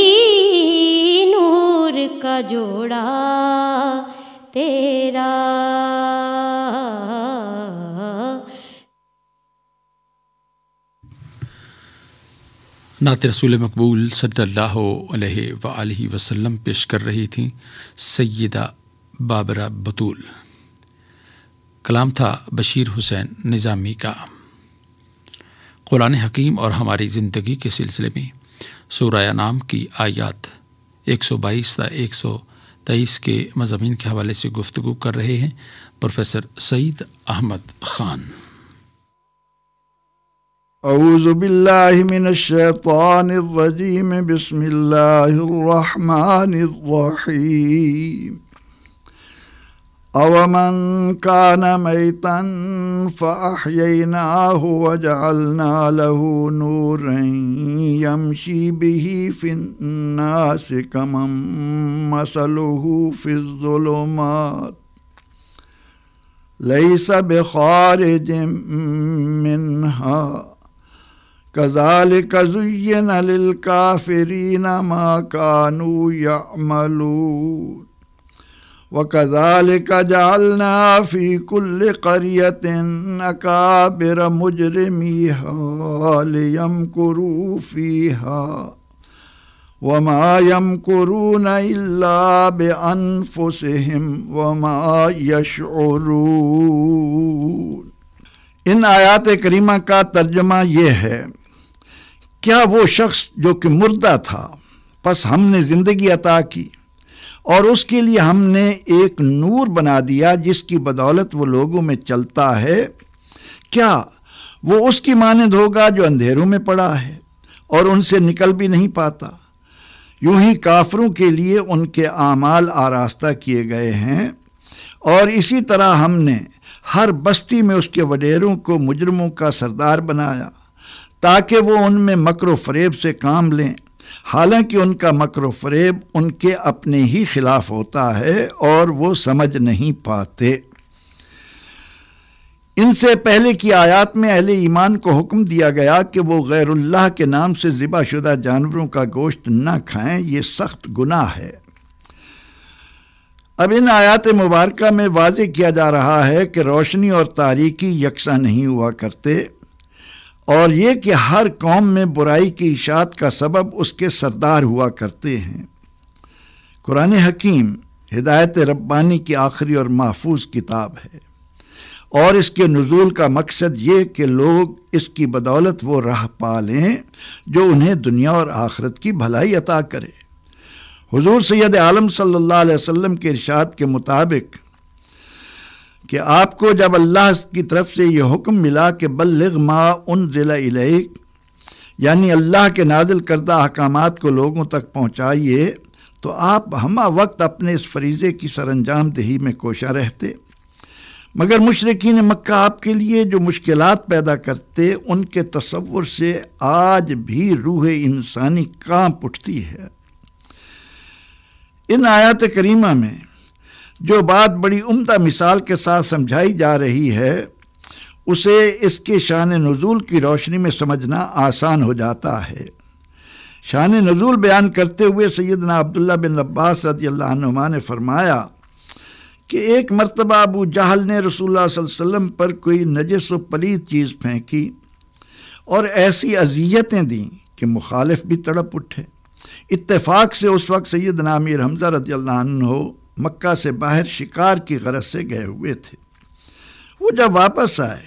نور کا جوڑا تیرا، نعت رسول مقبول صلی اللہ علیہ وآلہ وسلم پیش کر رہی تھیں سیدہ بابرہ بطول۔ کلام تھا بشیر حسین نظامی کا۔ قرآن حکیم اور ہماری زندگی کے سلسلے میں سورہ انعام کی آیات 122 تا 123 کے مضامین کے حوالے سے گفتگو کر رہے ہیں پروفیسر سعید احمد خان۔ اعوذ باللہ من الشیطان الرجیم، بسم اللہ الرحمن الرحیم۔ اومن کان میتا فاحییناہ وجعلنا له نورا یمشی بہ فی الناس کمن مثلہ فی الظلمات لیس بخارج منہا کذالک زین للکافرین ما کانوا یعملون وَكَذَلِكَ جَعَلْنَا فِي كُلِّ قَرْيَةٍ أَكَابِرَ مُجْرِمِيهَا لِيَمْكُرُوا فِيهَا وَمَا يَمْكُرُونَ إِلَّا بِأَنفُسِهِمْ وَمَا يَشْعُرُونَ۔ ان آیات کریمہ کا ترجمہ یہ ہے، کیا وہ شخص جو کہ مردہ تھا پس ہم نے زندگی عطا کی اور اس کے لیے ہم نے ایک نور بنا دیا جس کی بدولت وہ لوگوں میں چلتا ہے، کیا وہ اس کی مانند ہوگا جو اندھیروں میں پڑا ہے اور ان سے نکل بھی نہیں پاتا؟ یوں ہی کافروں کے لیے ان کے اعمال آراستہ کیے گئے ہیں، اور اسی طرح ہم نے ہر بستی میں اس کے وڈیروں کو مجرموں کا سردار بنایا تاکہ وہ ان میں مکر و فریب سے کام لیں، حالانکہ ان کا مکر و فریب ان کے اپنے ہی خلاف ہوتا ہے اور وہ سمجھ نہیں پاتے۔ ان سے پہلے کی آیات میں اہل ایمان کو حکم دیا گیا کہ وہ غیر اللہ کے نام سے ذبح شدہ جانوروں کا گوشت نہ کھائیں، یہ سخت گناہ ہے۔ اب ان آیات مبارکہ میں واضح کیا جا رہا ہے کہ روشنی اور تاریکی یکساں نہیں ہوا کرتے، اور یہ کہ ہر قوم میں برائی کی اشاعت کا سبب اس کے سردار ہوا کرتے ہیں۔ قرآن حکیم ہدایت ربانی کی آخری اور محفوظ کتاب ہے، اور اس کے نزول کا مقصد یہ کہ لوگ اس کی بدولت وہ راہ پا لیں جو انہیں دنیا اور آخرت کی بھلائی عطا کرے۔ حضور سید عالم صلی اللہ علیہ وسلم کے ارشاد کے مطابق کہ آپ کو جب اللہ کی طرف سے یہ حکم ملا کہ بلغ ما انزل الیک، یعنی اللہ کے نازل کردہ احکامات کو لوگوں تک پہنچائیے، تو آپ ہمہ وقت اپنے اس فریضے کی سر انجام دہی میں کوشاں رہتے، مگر مشرکین مکہ آپ کے لیے جو مشکلات پیدا کرتے، ان کے تصور سے آج بھی روح انسانی کانپ اٹھتی ہے۔ ان آیات کریمہ میں جو بات بڑی عمدہ مثال کے ساتھ سمجھائی جا رہی ہے، اسے اس کے شان نزول کی روشنی میں سمجھنا آسان ہو جاتا ہے۔ شان نزول بیان کرتے ہوئے سیدنا عبداللہ بن عباس رضی اللہ عنہما نے فرمایا کہ ایک مرتبہ ابو جہل نے رسول اللہ صلی اللہ علیہ وسلم پر کوئی نجس و پلید چیز پھینکی اور ایسی اذیتیں دیں کہ مخالف بھی تڑپ اٹھے۔ اتفاق سے اس وقت سیدنا امیر حمزہ رضی اللہ عنہ مکہ سے باہر شکار کی غرض سے گئے ہوئے تھے۔ وہ جب واپس آئے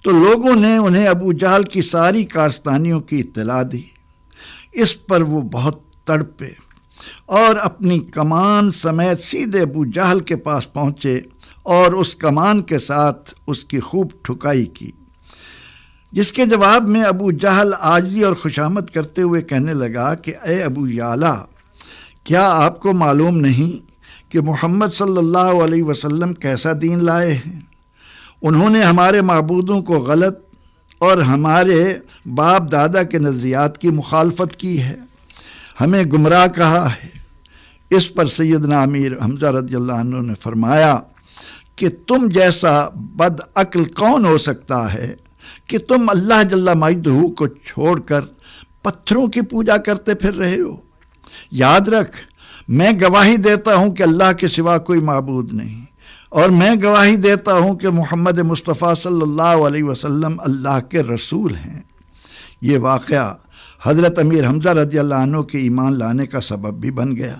تو لوگوں نے انہیں ابو جہل کی ساری کارستانیوں کی اطلاع دی۔ اس پر وہ بہت تڑپے اور اپنی کمان سمیت سیدھے ابو جہل کے پاس پہنچے اور اس کمان کے ساتھ اس کی خوب ٹھکائی کی، جس کے جواب میں ابو جہل عاجزی اور خوشامد کرتے ہوئے کہنے لگا کہ اے ابو یعلا، کیا آپ کو معلوم نہیں کہ محمد صلی اللہ علیہ وسلم کیسا دین لائے ہیں؟ انہوں نے ہمارے معبودوں کو غلط اور ہمارے باپ دادا کے نظریات کی مخالفت کی ہے، ہمیں گمراہ کہا ہے۔ اس پر سیدنا امیر حمزہ رضی اللہ عنہ نے فرمایا کہ تم جیسا بد عقل کون ہو سکتا ہے کہ تم اللہ جل مجدہ کو چھوڑ کر پتھروں کی پوجا کرتے پھر رہے ہو؟ یاد رکھ، میں گواہی دیتا ہوں کہ اللہ کے سوا کوئی معبود نہیں، اور میں گواہی دیتا ہوں کہ محمد مصطفیٰ صلی اللہ علیہ وسلم اللہ کے رسول ہیں۔ یہ واقعہ حضرت امیر حمزہ رضی اللہ عنہ کے ایمان لانے کا سبب بھی بن گیا۔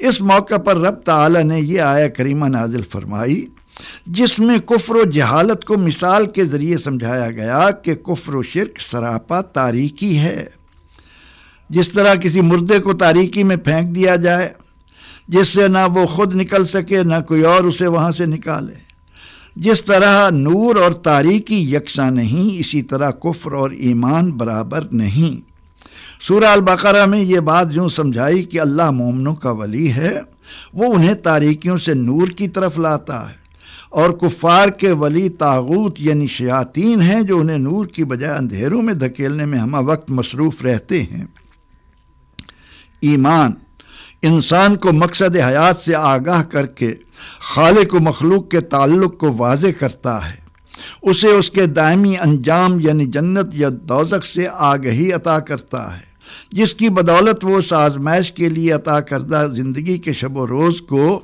اس موقع پر رب تعالی نے یہ آیہ کریمہ نازل فرمائی جس میں کفر و جہالت کو مثال کے ذریعے سمجھایا گیا کہ کفر و شرک سراپا تاریکی ہے۔ جس طرح کسی مردے کو تاریکی میں پھینک دیا جائے جس سے نہ وہ خود نکل سکے نہ کوئی اور اسے وہاں سے نکالے، جس طرح نور اور تاریکی یکساں نہیں، اسی طرح کفر اور ایمان برابر نہیں۔ سورہ البقرہ میں یہ بات یوں سمجھائی کہ اللہ مومنوں کا ولی ہے، وہ انہیں تاریکیوں سے نور کی طرف لاتا ہے، اور کفار کے ولی طاغوت یعنی شیاطین ہیں جو انہیں نور کی بجائے اندھیروں میں دھکیلنے میں ہمہ وقت مصروف رہتے ہیں۔ ایمان انسان کو مقصد حیات سے آگاہ کر کے خالق و مخلوق کے تعلق کو واضح کرتا ہے، اسے اس کے دائمی انجام یعنی جنت یا دوزخ سے آگہی عطا کرتا ہے، جس کی بدولت وہ اس آزمائش کے لیے عطا کردہ زندگی کے شب و روز کو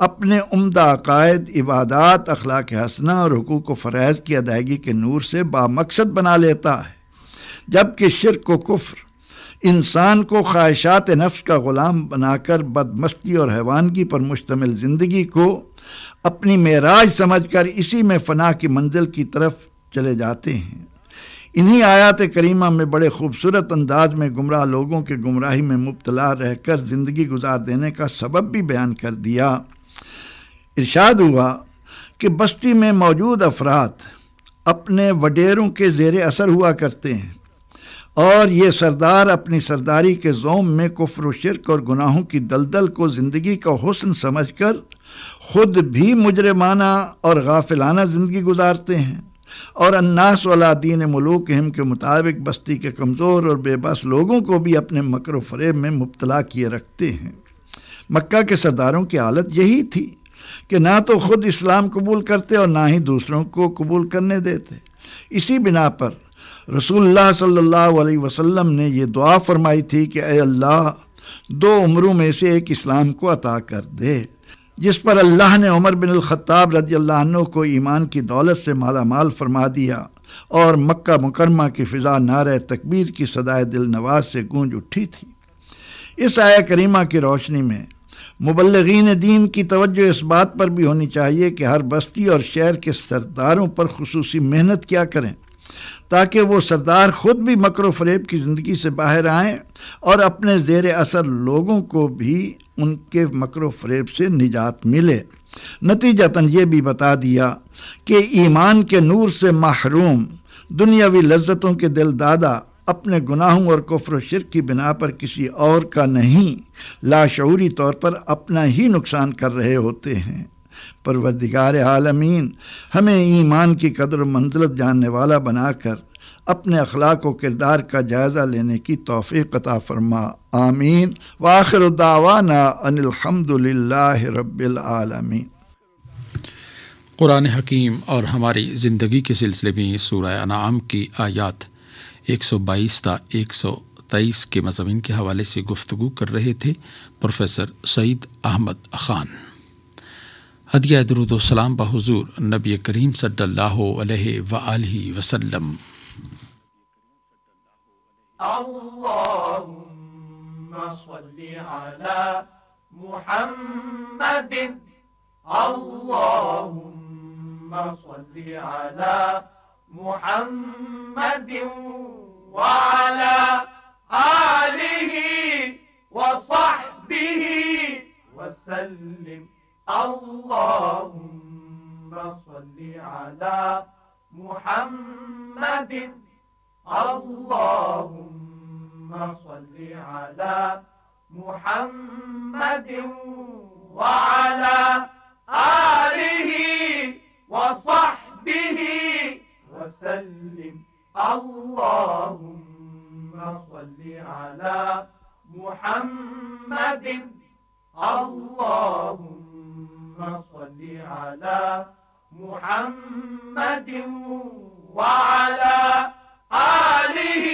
اپنے عمدہ عقائد، عبادات، اخلاق حسنہ اور حقوق و فرائض کی ادائیگی کے نور سے بامقصد بنا لیتا ہے، جبکہ شرک و کفر انسان کو خواہشات نفس کا غلام بنا کر بدمستی اور حیوانگی پر مشتمل زندگی کو اپنی معراج سمجھ کر اسی میں فنا کی منزل کی طرف چلے جاتے ہیں۔ انہی آیات کریمہ میں بڑے خوبصورت انداز میں گمراہ لوگوں کے گمراہی میں مبتلا رہ کر زندگی گزار دینے کا سبب بھی بیان کر دیا۔ ارشاد ہوا کہ بستی میں موجود افراد اپنے وڈیروں کے زیر اثر ہوا کرتے ہیں، اور یہ سردار اپنی سرداری کے زوم میں کفر و شرک اور گناہوں کی دلدل کو زندگی کا حسن سمجھ کر خود بھی مجرمانہ اور غافلانہ زندگی گزارتے ہیں، اور الناس علی دین ملوکہم کے مطابق بستی کے کمزور اور بے بس لوگوں کو بھی اپنے مکر و فریب میں مبتلا کیے رکھتے ہیں۔ مکہ کے سرداروں کی حالت یہی تھی کہ نہ تو خود اسلام قبول کرتے اور نہ ہی دوسروں کو قبول کرنے دیتے۔ اسی بنا پر رسول اللہ صلی اللہ علیہ وسلم نے یہ دعا فرمائی تھی کہ اے اللہ، دو عمروں میں سے ایک اسلام کو عطا کر دے۔ جس پر اللہ نے عمر بن الخطاب رضی اللہ عنہ کو ایمان کی دولت سے مالا مال فرما دیا اور مکہ مکرمہ کی فضا نعرہ تکبیر کی صدائے دل نواز سے گونج اٹھی تھی۔ اس آیہ کریمہ کی روشنی میں مبلغین دین کی توجہ اس بات پر بھی ہونی چاہیے کہ ہر بستی اور شہر کے سرداروں پر خصوصی محنت کیا کریں تاکہ وہ سردار خود بھی مکر و فریب کی زندگی سے باہر آئیں اور اپنے زیر اثر لوگوں کو بھی ان کے مکر و فریب سے نجات ملے۔ نتیجتاً یہ بھی بتا دیا کہ ایمان کے نور سے محروم دنیاوی لذتوں کے دل دادا اپنے گناہوں اور کفر و شرک کی بنا پر کسی اور کا نہیں، لاشعوری طور پر اپنا ہی نقصان کر رہے ہوتے ہیں۔ پروردگار عالمین ہمیں ایمان کی قدر و منزلت جاننے والا بنا کر اپنے اخلاق و کردار کا جائزہ لینے کی توفیق عطا فرما، آمین۔ وآخر دعوانا ان الحمد للہ رب العالمین۔ قرآن حکیم اور ہماری زندگی کے سلسلے میں سورہ انعام کی آیات 122 تا 123 کے مضامین کے حوالے سے گفتگو کر رہے تھے پروفیسر سعید احمد خان۔ ہدیہ درود و سلام بحضور نبی کریم صلی اللہ علیہ وآلہ وسلم۔ اللہم صلی علی محمد، اللہم صلی علی محمد وعلى آلہ وصحبہ وسلم۔ اللہم صلی علی محمد، اللہم صلی علی محمد وعلى آلہ وصحبہ وسلم۔ اللہم صلی علی محمد، اللہم صلی علی محمد وعلى آلہ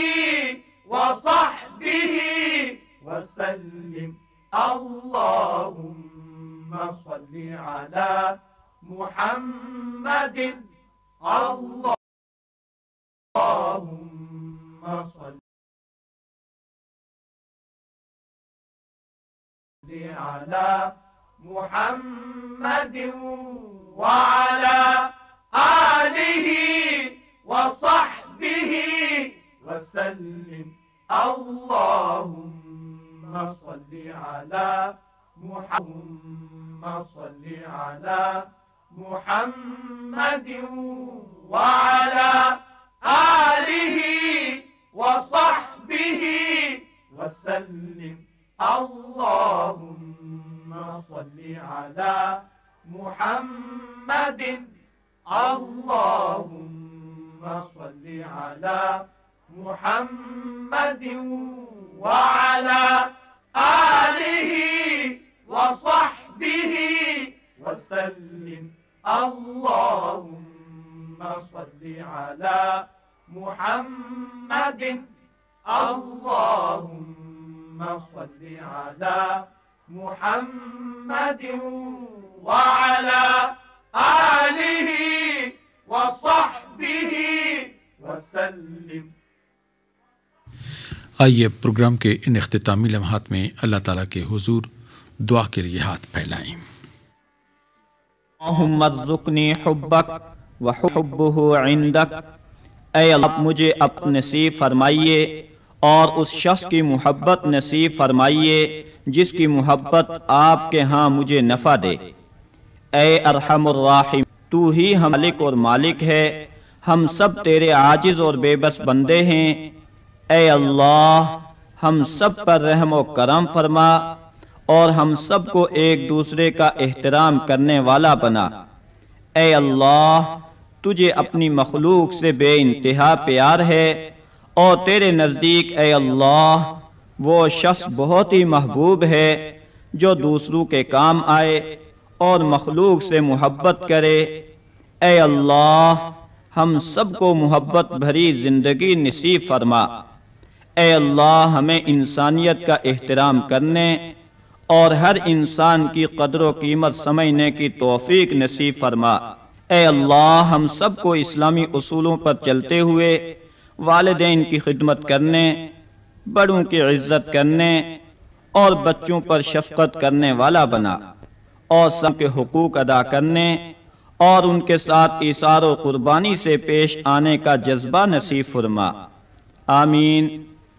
وصحبہ وسلم۔ اللہم صلی علی محمد، اللہم صلی علی محمد وعلى آلہ وصحبہ وسلم۔ اللہم صلی علی محمد، صلی علی محمد وعلى آلہ وصحبہ وسلم۔ اللہم صلی علی محمد، اللہم صلی علی محمد وعلى آلہ وصحبہ وسلم۔ اللہم صلی علی محمد، اللہم صلی علی محمد وعلى آلہ وصحبہ وسلم۔ آئیے پروگرام کے ان اختتامی لمحات میں اللہ تعالیٰ کے حضور دعا کے لیے ہاتھ پھیلائیں۔ اللہم ارزقنی حبک وحبہ عندک، اے اللہ مجھے اپنے نصیب فرمائیے اور اس شخص کی محبت نصیب فرمائیے جس کی محبت آپ کے ہاں مجھے نفع دے۔ اے ارحم الراحم، تو ہی ہم مالک اور مالک ہے، ہم سب تیرے عاجز اور بے بس بندے ہیں۔ اے اللہ ہم سب پر رحم و کرم فرما اور ہم سب کو ایک دوسرے کا احترام کرنے والا بنا۔ اے اللہ تجھے اپنی مخلوق سے بے انتہا پیار ہے اور تیرے نزدیک اے اللہ وہ شخص بہت ہی محبوب ہے جو دوسروں کے کام آئے اور مخلوق سے محبت کرے۔ اے اللہ ہم سب کو محبت بھری زندگی نصیب فرما۔ اے اللہ ہمیں انسانیت کا احترام کرنے اور ہر انسان کی قدر و قیمت سمجھنے کی توفیق نصیب فرما۔ اے اللہ ہم سب کو اسلامی اصولوں پر چلتے ہوئے والدین کی خدمت کرنے، بڑوں کی عزت کرنے اور بچوں پر شفقت کرنے والا بنا، اور سب کے حقوق ادا کرنے اور ان کے ساتھ ایثار و قربانی سے پیش آنے کا جذبہ نصیب فرما۔ آمین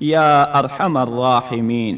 یا ارحم الراحمین۔